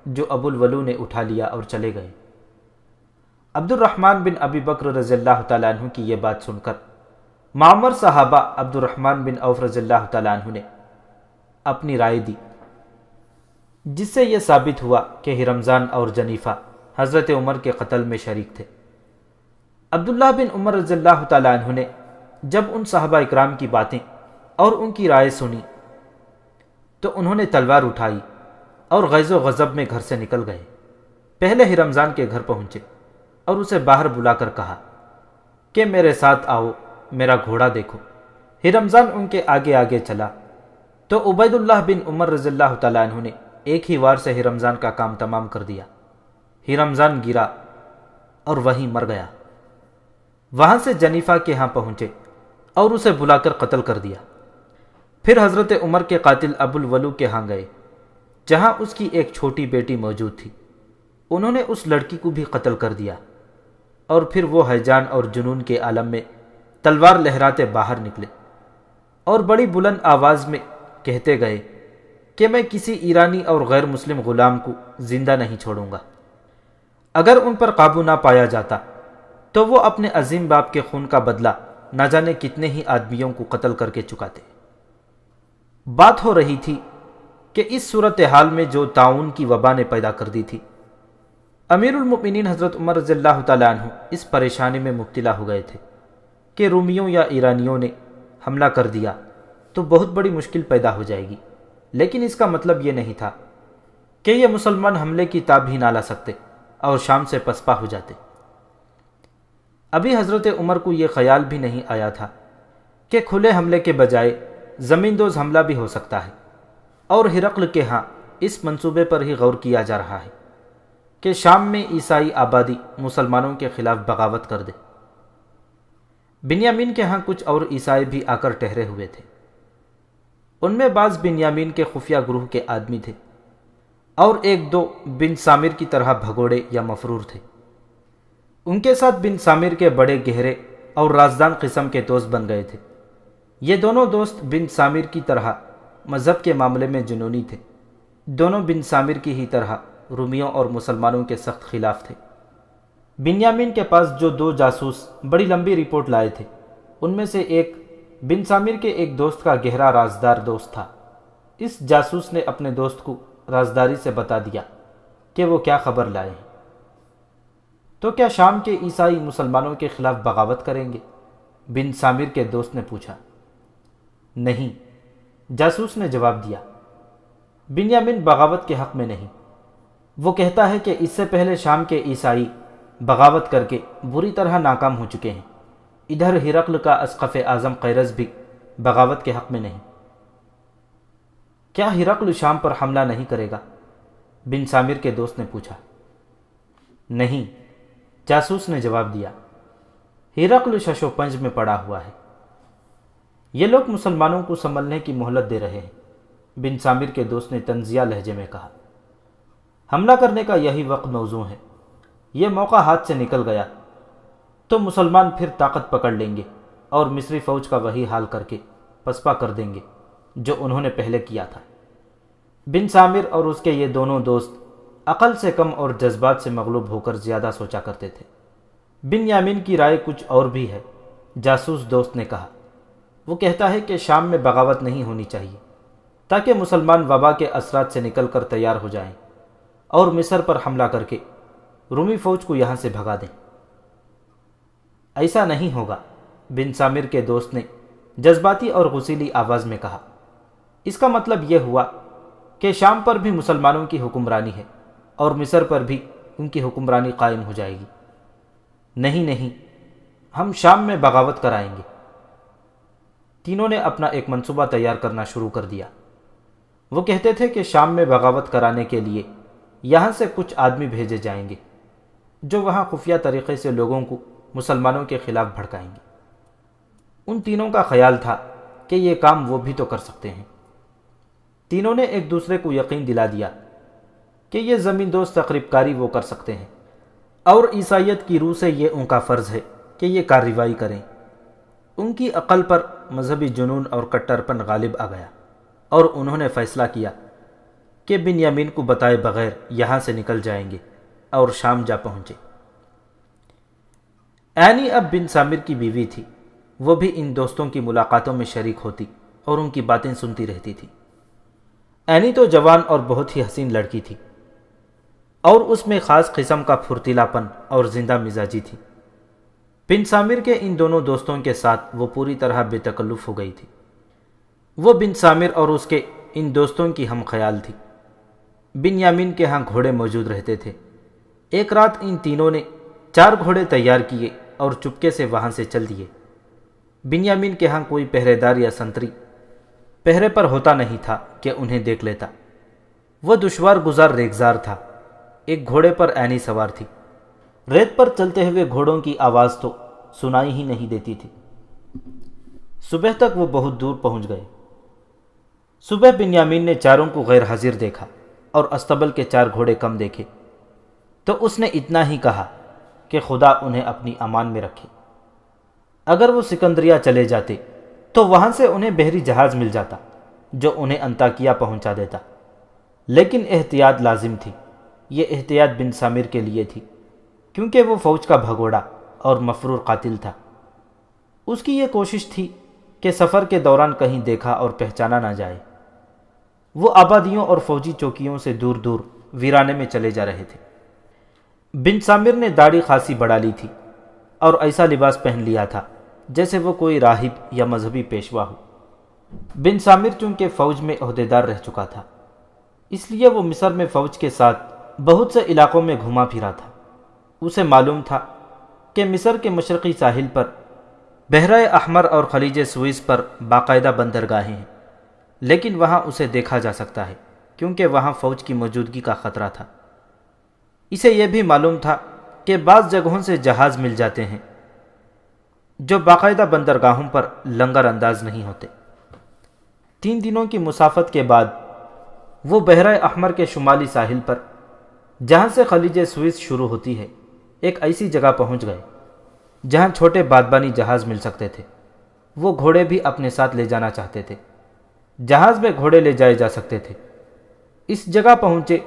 جو ابو الولو نے اٹھا لیا اور چلے گئے۔ عبد الرحمن بن ابی بکر رضی اللہ تعالیٰ عنہ کی یہ بات سن کر معمر صحابہ عبد الرحمن بن عوف رضی اللہ تعالیٰ عنہ نے اپنی رائے دی، جس سے یہ ثابت ہوا کہ ہرمزان اور جنیفہ حضرت عمر کے قتل میں شریک تھے۔ عبداللہ بن عمر رضی اللہ تعالیٰ عنہ نے جب ان صحابہ اکرام کی باتیں اور ان کی رائے سنی تو انہوں نے تلوار اٹھائی اور غیظ و غضب میں گھر سے نکل گئے۔ پہلے ہرمزان کے گھر پہنچے اور اسے باہر بلا کر کہا کہ میرے ساتھ آؤ، میرا گھوڑا دیکھو۔ ہرمزان ان کے آگے آگے چلا تو عبید اللہ بن عمر رضی اللہ تعالیٰ عنہ نے ایک ہی وار سے ہرمزان کا کام تمام کر دیا۔ ہرمزان گرا اور وہیں مر گیا۔ وہاں سے جنیفہ کے ہاں پہنچے اور اسے بلا کر قتل کر دیا۔ پھر حضرت عمر کے قاتل ابو الولو کے ہاں گئے جہاں اس کی ایک چھوٹی بیٹی موجود تھی۔ انہوں نے اس لڑکی کو بھی قتل کر دیا اور پھر وہ ہیجان اور جنون کے عالم میں تلوار لہراتے باہر نکلے اور بڑی بلند آواز میں کہتے گئے کہ میں کسی ایرانی اور غیر مسلم غلام کو زندہ نہیں چھوڑوں گا۔ اگر ان پر قابو نہ پایا جاتا تو وہ اپنے عظیم باپ کے خون کا بدلہ نہ جانے کتنے ہی آدمیوں کو قتل کر کے چکاتے۔ بات ہو رہی تھی کہ اس صورتحال میں جو طاعون کی وبا نے پیدا کر دی تھی، امیر المؤمنین حضرت عمر رضی اللہ تعالیٰ عنہ اس پریشانی میں مبتلا ہو گئے تھے کہ رومیوں یا ایرانیوں نے حملہ کر دیا تو بہت بڑی مشکل پیدا ہو جائے گی، لیکن اس کا مطلب یہ نہیں تھا کہ یہ مسلمان حملے کی تاب ہی نہ لا سکتے اور شام سے پسپا ہو جاتے۔ ابھی حضرت عمر کو یہ خیال بھی نہیں آیا تھا کہ کھلے حملے کے بجائے زمین دوز حملہ بھی ہو سکتا ہے، اور ہرقل کے ہاں اس منصوبے پر ہی غور کیا جا رہا ہے کہ شام میں عیسائی آبادی مسلمانوں کے خلاف بغاوت کر دے۔ بنیامین کے ہاں کچھ اور عیسائی بھی آ کر ٹھہرے ہوئے تھے۔ ان میں بعض بنیامین کے خفیہ گروہ کے آدمی تھے اور ایک دو بن سامر کی طرح بھگوڑے یا مفرور تھے۔ ان کے ساتھ بن سامر کے بڑے گہرے اور رازدان قسم کے دوست بن گئے تھے۔ یہ دونوں دوست بن سامر کی طرح مذہب کے معاملے میں جنونی تھے۔ دونوں بن سامر کی ہی طرح رومیوں اور مسلمانوں کے سخت خلاف تھے۔ بنیامین کے پاس جو دو جاسوس بڑی لمبی رپورٹ لائے تھے، ان میں سے ایک بن سامر کے ایک دوست کا گہرا رازدار دوست تھا۔ اس جاسوس نے اپنے دوست کو رازداری سے بتا دیا کہ وہ کیا خبر لائے ہیں۔ تو کیا شام کے عیسائی مسلمانوں کے خلاف بغاوت کریں گے؟ بن سامر کے دوست نے پوچھا۔ نہیں، جاسوس نے جواب دیا، بنیامین بغاوت کے حق میں نہیں۔ وہ کہتا ہے کہ اس سے پہلے شام کے عیسائی بغاوت کر کے بری طرح ناکام ہو چکے ہیں۔ ادھر ہرقل کا اسقف اعظم قیرز بھی بغاوت کے حق میں نہیں۔ کیا ہرقل شام پر حملہ نہیں کرے گا؟ بن سامر کے دوست نے پوچھا۔ نہیں، جاسوس نے جواب دیا، ہرقل شش و پنج میں پڑا ہوا ہے۔ یہ لوگ مسلمانوں کو سنبھلنے کی مہلت دے رہے ہیں، بن سامر کے دوست نے طنزیہ لہجے میں کہا۔ حملہ کرنے کا یہی وقت موزوں ہے۔ یہ موقع ہاتھ سے نکل گیا تو مسلمان پھر طاقت پکڑ لیں گے اور مصری فوج کا وہی حال کر کے پسپا کر دیں گے جو انہوں نے پہلے کیا تھا۔ بن سامر اور اس کے یہ دونوں دوست عقل سے کم اور جذبات سے مغلوب ہو کر زیادہ سوچا کرتے تھے۔ بنیامین کی رائے کچھ اور بھی ہے، جاسوس دوست نے کہا۔ وہ کہتا ہے کہ شام میں بغاوت نہیں ہونی چاہیے تاکہ مسلمان وبا کے اثرات سے نکل کر تیار ہو جائیں اور مصر پر حملہ کر کے رومی فوج کو یہاں سے بھگا دیں۔ ایسا نہیں ہوگا، بن سامر کے دوست نے جذباتی اور غصیلی آواز میں کہا۔ اس کا مطلب یہ ہوا کہ شام پر بھی مسلمانوں کی حکمرانی ہے اور مصر پر بھی ان کی حکمرانی قائم ہو جائے گی۔ نہیں نہیں، ہم شام میں بغاوت کرائیں گے۔ تینوں نے اپنا ایک منصوبہ تیار کرنا شروع کر دیا۔ وہ کہتے تھے کہ شام میں بغاوت کرانے کے لیے یہاں سے کچھ آدمی بھیجے جائیں گے جو وہاں خفیہ طریقے سے لوگوں کو مسلمانوں کے خلاف بھڑکائیں گے۔ ان تینوں کا خیال تھا کہ یہ کام وہ بھی تو کر سکتے ہیں۔ تینوں نے ایک دوسرے کو یقین دلا دیا کہ یہ زمین دوز تقریب کاری وہ کر سکتے ہیں اور عیسائیت کی روح سے یہ ان کا فرض ہے کہ یہ کارروائی کریں۔ ان کی عقل پر مذہبی جنون اور کٹرپن غالب آ گیا اور انہوں نے فیصلہ کیا کہ بنیامین کو بتائے بغیر یہاں سے نکل جائیں گے اور شام جا پہنچے۔ اینی اب بن سامر کی بیوی تھی، وہ بھی ان دوستوں کی ملاقاتوں میں شریک ہوتی اور ان کی باتیں سنتی رہتی تھی۔ اینی تو جوان اور بہت ہی حسین لڑکی تھی اور اس میں خاص قسم کا پھرتیلاپن اور زندہ مزاجی تھی۔ بن سامر کے ان دونوں دوستوں کے ساتھ وہ پوری طرح بے تکلف ہو گئی تھی۔ وہ بن سامر اور اس کے ان دوستوں کی ہم خیال تھی۔ بنیامین کے ہاں گھوڑے موجود رہتے تھے۔ ایک رات ان تینوں نے 4 گھوڑے تیار کیے اور چپکے سے وہاں سے چل دیے۔ بنیامین کے ہاں کوئی پہرے دار یا سنتری پہرے پر ہوتا نہیں تھا کہ انہیں دیکھ لیتا۔ وہ دشوار گزار ریگزار تھا۔ ایک گھوڑے پر اینی سوار تھی۔ ریت پر چلتے ہوئے گھوڑوں کی آواز تو سنائی ہی نہیں دیتی تھی۔ صبح تک وہ بہت دور پہنچ گئے۔ صبح بنیامین نے چاروں کو غیر حاضر دیکھا اور استبل کے 4 گھوڑے کم دیکھے تو اس نے اتنا ہی کہا کہ خدا انہیں اپنی امان میں رکھے۔ اگر وہ سکندریہ چلے جاتے تو وہاں سے انہیں بحری جہاز مل جاتا جو انہیں انطاکیہ پہنچا دیتا، لیکن احتیاط لازم تھی۔ یہ احتیاط بن سامر کے لیے تھی کیونکہ وہ فوج کا بھگوڑا اور مفرور قاتل تھا۔ اس کی یہ کوشش تھی کہ سفر کے دوران کہیں دیکھا اور پہچانا نہ جائے۔ وہ آبادیوں اور فوجی چوکیوں سے دور دور ویرانے میں چلے جا رہے تھے۔ بن سامر نے داڑھی خاصی بڑھا لی تھی اور ایسا لباس پہن لیا تھا جیسے وہ کوئی راہب یا مذہبی پیشوا ہو۔ بن سامر چونکہ فوج میں عہدیدار رہ چکا تھا، اس لیے وہ مصر میں فوج کے ساتھ بہت سے علاقوں میں گھوما پھرا تھا۔ اسے معلوم تھا کہ مصر کے مشرقی ساحل پر بحیرہ احمر اور خلیج سوئس پر باقاعدہ بندرگاہیں ہیں، لیکن وہاں اسے دیکھا جا سکتا ہے کیونکہ وہاں فوج کی موجودگی کا خطرہ تھا۔ اسے یہ بھی معلوم تھا کہ بعض جگہوں سے جہاز مل جاتے ہیں جو باقاعدہ بندرگاہوں پر لنگر انداز نہیں ہوتے۔ 3 دنوں کی مسافت کے بعد وہ بحیرہ احمر کے شمالی ساحل پر، جہاں سے خلیج سوئس شروع ہوتی ہے، ایک ایسی جگہ پہنچ گئے جہاں چھوٹے بادبانی جہاز مل سکتے تھے۔ وہ گھوڑے بھی اپنے ساتھ لے جانا چاہتے تھے، جہاز میں گھوڑے لے جائے جا سکتے تھے۔ اس جگہ پہنچے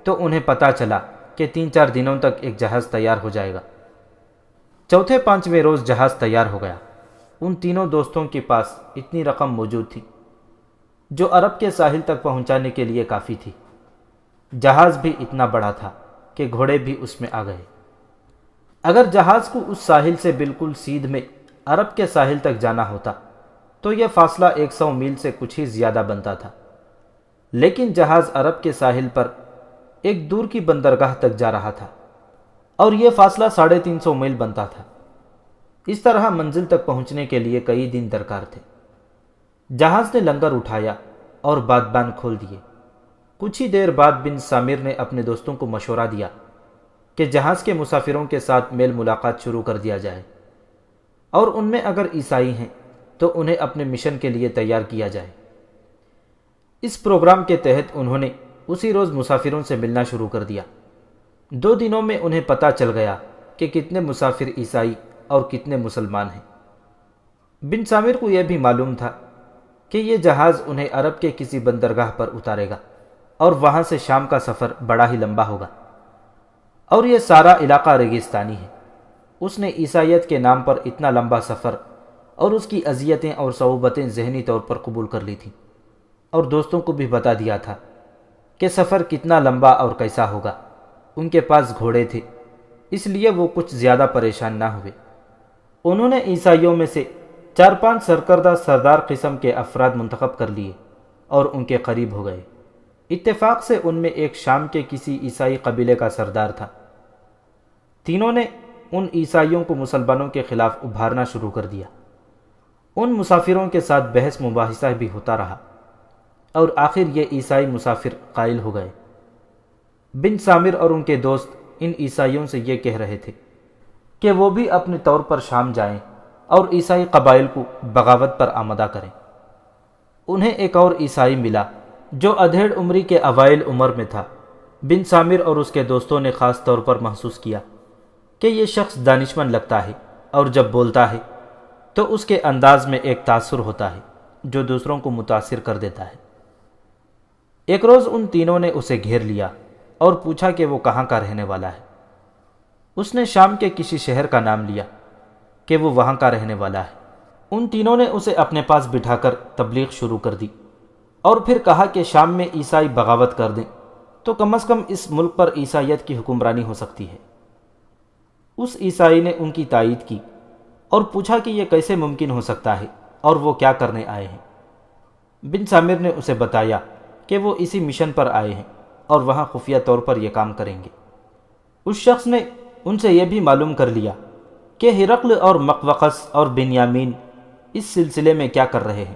تو انہیں پتہ چلا کہ 3-4 دنوں تک ایک جہاز تیار ہو جائے گا۔ چوتھے 5ویں روز جہاز تیار ہو گیا۔ ان تینوں دوستوں کے پاس اتنی رقم موجود تھی جو عرب کے ساحل تک پہنچانے کے لیے کافی تھی۔ جہاز بھی اتنا بڑا تھا کہ گھوڑے بھی اس میں آ گئے۔ اگر جہاز کو اس ساحل سے بالکل سیدھ میں عرب کے ساحل تک جانا ہوتا تو یہ فاصلہ 100 میل سے کچھ ہی زیادہ بنتا تھا، لیکن جہاز عرب کے ساحل پر ایک دور کی بندرگاہ تک جا رہا تھا اور یہ فاصلہ 350 میل بنتا تھا۔ اس طرح منزل تک پہنچنے کے لیے کئی دن درکار تھے۔ جہاز نے لنگر اٹھایا اور بادبان کھول دیے۔ کچھ ہی دیر بعد بن سامر نے اپنے دوستوں کو مشورہ دیا کہ جہاز کے مسافروں کے ساتھ میل ملاقات شروع کر دیا جائے اور ان میں اگر عیسائی ہیں تو انہیں اپنے مشن کے لیے تیار کیا جائے۔ اس پروگرام کے تحت انہوں نے اسی روز مسافروں سے ملنا شروع کر دیا۔ 2 دنوں میں انہیں پتہ چل گیا کہ کتنے مسافر عیسائی اور کتنے مسلمان ہیں۔ بن سامر کو یہ بھی معلوم تھا کہ یہ جہاز انہیں عرب کے کسی بندرگاہ پر اتارے گا اور وہاں سے شام کا سفر بڑا ہی لمبا ہوگا، اور یہ سارا علاقہ ریگستانی ہے۔ اس نے عیسائیت کے نام پر اتنا لمبا سفر اور اس کی اذیتیں اور صعوبتیں ذہنی طور پر قبول کر لی تھیں، اور دوستوں کو بھی بتا دیا تھا کہ سفر کتنا لمبا اور کیسا ہوگا۔ ان کے پاس گھوڑے تھے، اس لیے وہ کچھ زیادہ پریشان نہ ہوئے۔ انہوں نے عیسائیوں میں سے 4-5 سرکردہ سردار قسم کے افراد منتخب کر لیے اور ان کے قریب ہو گئے۔ اتفاق سے ان میں ایک شام کے کسی عیسائی قبیلے کا سردار تھا۔ تینوں نے ان عیسائیوں کو مسلمانوں کے خلاف ابھارنا شروع کر دیا۔ ان مسافروں کے ساتھ بحث مباحثہ بھی ہوتا رہا اور آخر یہ عیسائی مسافر قائل ہو گئے۔ بن سامر اور ان کے دوست ان عیسائیوں سے یہ کہہ رہے تھے کہ وہ بھی اپنے طور پر شام جائیں اور عیسائی قبائل کو بغاوت پر آمادہ کریں۔ انہیں ایک اور عیسائی ملا جو ادھیڑ عمری کے اوائل عمر میں تھا۔ بن سامر اور اس کے دوستوں نے خاص طور پر محسوس کیا کہ یہ شخص دانشمند لگتا ہے اور جب بولتا ہے تو اس کے انداز میں ایک تاثر ہوتا ہے جو دوسروں کو متاثر کر دیتا ہے۔ ایک روز ان تینوں نے اسے گھیر لیا اور پوچھا کہ وہ کہاں کا رہنے والا ہے۔ اس نے شام کے کسی شہر کا نام لیا کہ وہ وہاں کا رہنے والا ہے۔ ان تینوں نے اسے اپنے پاس بٹھا کر تبلیغ شروع کر دی اور پھر کہا کہ شام میں عیسائی بغاوت کر دیں تو کم از کم اس ملک پر عیسائیت کی حکمرانی ہو سکتی ہے۔ اس عیسائی نے ان کی تائید کی اور پوچھا کہ یہ کیسے ممکن ہو سکتا ہے اور وہ کیا کرنے آئے ہیں۔ بن سامر نے اسے بتایا کہ وہ اسی مشن پر آئے ہیں اور وہاں خفیہ طور پر یہ کام کریں گے۔ اس شخص نے ان سے یہ بھی معلوم کر لیا کہ ہرقل اور مقوقس اور بنیامین اس سلسلے میں کیا کر رہے ہیں۔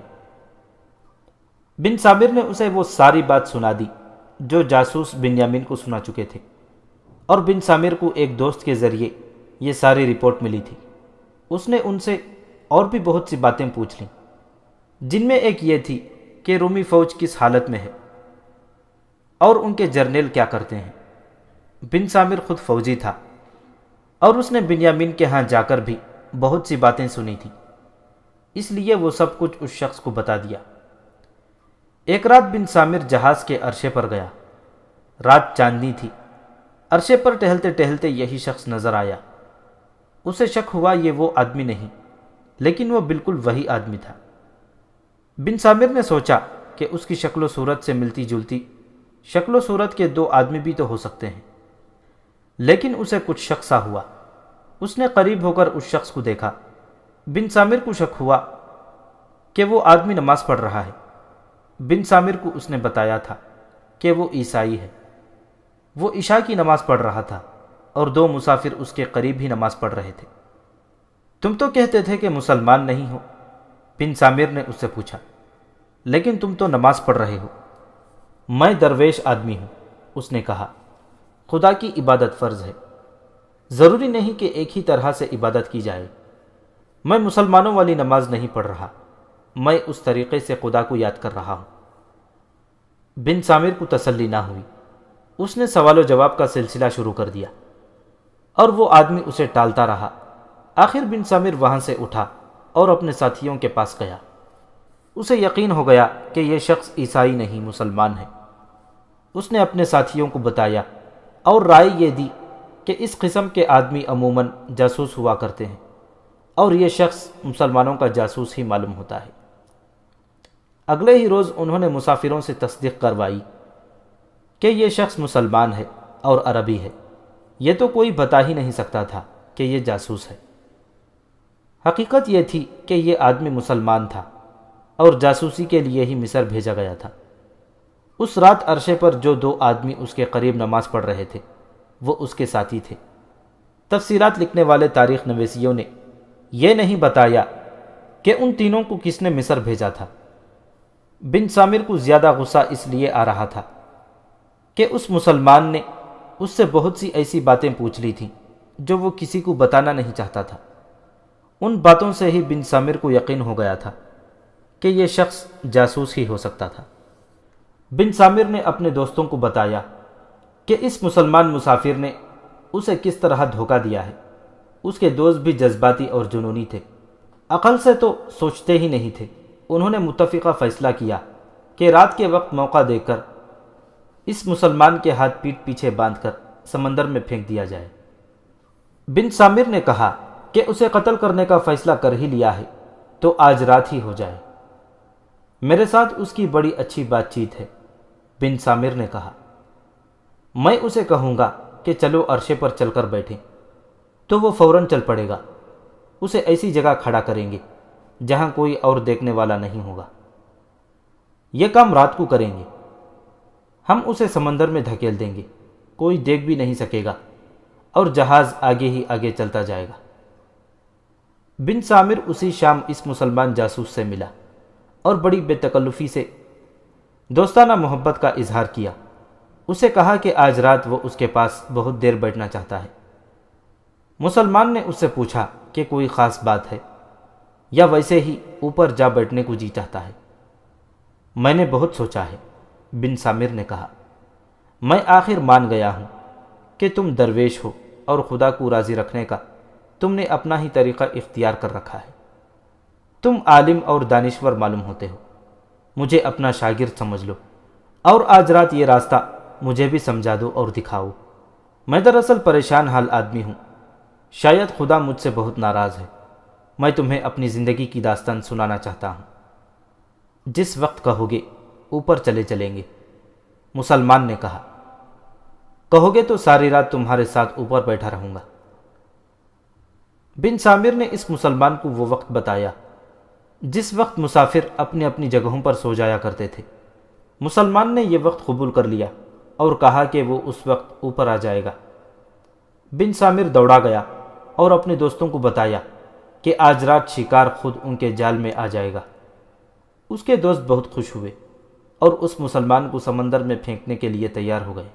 بن سامر نے اسے وہ ساری بات سنا دی جو جاسوس بنیامین کو سنا چکے تھے، اور بن سامر کو ایک دوست کے ذریعے یہ ساری رپورٹ ملی تھی۔ اس نے ان سے اور بھی بہت سی باتیں پوچھ لیں، جن میں ایک یہ تھی کہ رومی فوج کس حالت میں ہے اور ان کے جرنیل کیا کرتے ہیں۔ بن سامر خود فوجی تھا اور اس نے بنیامین کے ہاں جا کر بھی بہت سی باتیں سنی تھیں، اس لیے وہ سب کچھ اس شخص کو بتا دیا۔ ایک رات بن سامر جہاز کے عرشے پر گیا۔ رات چاندنی تھی۔ عرشے پر ٹہلتے ٹہلتے یہی شخص نظر آیا۔ اسے شک ہوا یہ وہ آدمی نہیں، لیکن وہ بالکل وہی آدمی تھا۔ بن سامر نے سوچا کہ اس کی شکل و صورت سے ملتی جلتی شکل و صورت کے 2 آدمی بھی تو ہو سکتے ہیں، لیکن اسے کچھ شک سا ہوا۔ اس نے قریب ہو کر اس شخص کو دیکھا۔ بن سامر کو شک ہوا کہ وہ آدمی نماز پڑھ رہا ہے۔ بن سامر کو اس نے بتایا تھا کہ وہ عیسائی ہے۔ وہ عشاء کی نماز پڑھ رہا تھا اور دو مسافر اس کے قریب ہی نماز پڑھ رہے تھے۔ تم تو کہتے تھے کہ مسلمان نہیں ہو، بن سامر نے اس سے پوچھا، لیکن تم تو نماز پڑھ رہے ہو۔ میں درویش آدمی ہوں، اس نے کہا۔ خدا کی عبادت فرض ہے، ضروری نہیں کہ ایک ہی طرح سے عبادت کی جائے۔ میں مسلمانوں والی نماز نہیں پڑھ رہا، میں اس طریقے سے خدا کو یاد کر رہا ہوں۔ بن سامر کو تسلی نہ ہوئی۔ اس نے سوال و جواب کا سلسلہ شروع کر دیا اور وہ آدمی اسے ٹالتا رہا۔ آخر بن سامر وہاں سے اٹھا اور اپنے ساتھیوں کے پاس گیا۔ اسے یقین ہو گیا کہ یہ شخص عیسائی نہیں مسلمان ہے۔ اس نے اپنے ساتھیوں کو بتایا اور رائے یہ دی کہ اس قسم کے آدمی عموماً جاسوس ہوا کرتے ہیں اور یہ شخص مسلمانوں کا جاسوس ہی معلوم ہوتا ہے۔ اگلے ہی روز انہوں نے مسافروں سے تصدیق کروائی کہ یہ شخص مسلمان ہے اور عربی ہے۔ یہ تو کوئی بتا ہی نہیں سکتا تھا کہ یہ جاسوس ہے۔ حقیقت یہ تھی کہ یہ آدمی مسلمان تھا اور جاسوسی کے لیے ہی مصر بھیجا گیا تھا۔ اس رات عرشے پر جو دو آدمی اس کے قریب نماز پڑھ رہے تھے وہ اس کے ساتھی تھے۔ تفصیلات لکھنے والے تاریخ نویسیوں نے یہ نہیں بتایا کہ ان تینوں کو کس نے مصر بھیجا تھا۔ بن سامر کو زیادہ غصہ اس لیے آ رہا تھا کہ اس مسلمان نے اس سے بہت سی ایسی باتیں پوچھ لی تھیں جو وہ کسی کو بتانا نہیں چاہتا تھا۔ ان باتوں سے ہی بن سامر کو یقین ہو گیا تھا کہ یہ شخص جاسوس ہی ہو سکتا تھا۔ بن سامر نے اپنے دوستوں کو بتایا کہ اس مسلمان مسافر نے اسے کس طرح دھوکہ دیا ہے۔ اس کے دوست بھی جذباتی اور جنونی تھے، عقل سے تو سوچتے ہی نہیں تھے۔ انہوں نے متفقہ فیصلہ کیا کہ رات کے وقت موقع دے کر اس مسلمان کے ہاتھ پیٹھ پیچھے باندھ کر سمندر میں پھینک دیا جائے۔ بن سامر نے کہا کہ اسے قتل کرنے کا فیصلہ کر ہی لیا ہے تو آج رات ہی ہو جائے۔ میرے ساتھ اس کی بڑی اچھی بات چیت ہے، بن سامر نے کہا۔ میں اسے کہوں گا کہ چلو عرشے پر چل کر بیٹھیں تو وہ فوراً چل پڑے گا۔ اسے ایسی جگہ کھڑا کریں گے جہاں کوئی اور دیکھنے والا نہیں ہوگا۔ یہ کام رات کو کریں گے۔ ہم اسے سمندر میں دھکیل دیں گے، کوئی دیکھ بھی نہیں سکے گا اور جہاز آگے ہی آگے چلتا جائے گا۔ بن سامر اسی شام اس مسلمان جاسوس سے ملا اور بڑی بے تکلفی سے دوستانہ محبت کا اظہار کیا۔ اسے کہا کہ آج رات وہ اس کے پاس بہت دیر بیٹھنا چاہتا ہے۔ مسلمان نے اس سے پوچھا کہ کوئی خاص بات ہے یا ویسے ہی اوپر جا بیٹھنے کو جی چاہتا ہے۔ میں نے بہت سوچا ہے، بن سامر نے کہا۔ میں آخر مان گیا ہوں کہ تم درویش ہو اور خدا کو راضی رکھنے کا تم نے اپنا ہی طریقہ اختیار کر رکھا ہے۔ تم عالم اور دانشور معلوم ہوتے ہو، مجھے اپنا شاگرد سمجھ لو اور آج رات یہ راستہ مجھے بھی سمجھا دو اور دکھاؤ۔ میں دراصل پریشان حال آدمی ہوں، شاید خدا مجھ سے بہت ناراض ہے۔ میں تمہیں اپنی زندگی کی داستان سنانا چاہتا ہوں۔ جس وقت کہو گے اوپر چلے چلیں گے، مسلمان نے کہا۔ کہو گے تو ساری رات تمہارے ساتھ اوپر بیٹھا رہوں گا۔ بن سامر نے اس مسلمان کو وہ وقت بتایا جس وقت مسافر اپنی اپنی جگہوں پر سو جایا کرتے تھے۔ مسلمان نے یہ وقت قبول کر لیا اور کہا کہ وہ اس وقت اوپر آ جائے گا۔ بن سامر دوڑا گیا اور اپنے دوستوں کو بتایا کہ آج رات شکار خود ان کے جال میں آ جائے گا۔ اس کے دوست بہت خوش ہوئے اور اس مسلمان کو سمندر میں پھینکنے کے لیے تیار ہو گئے۔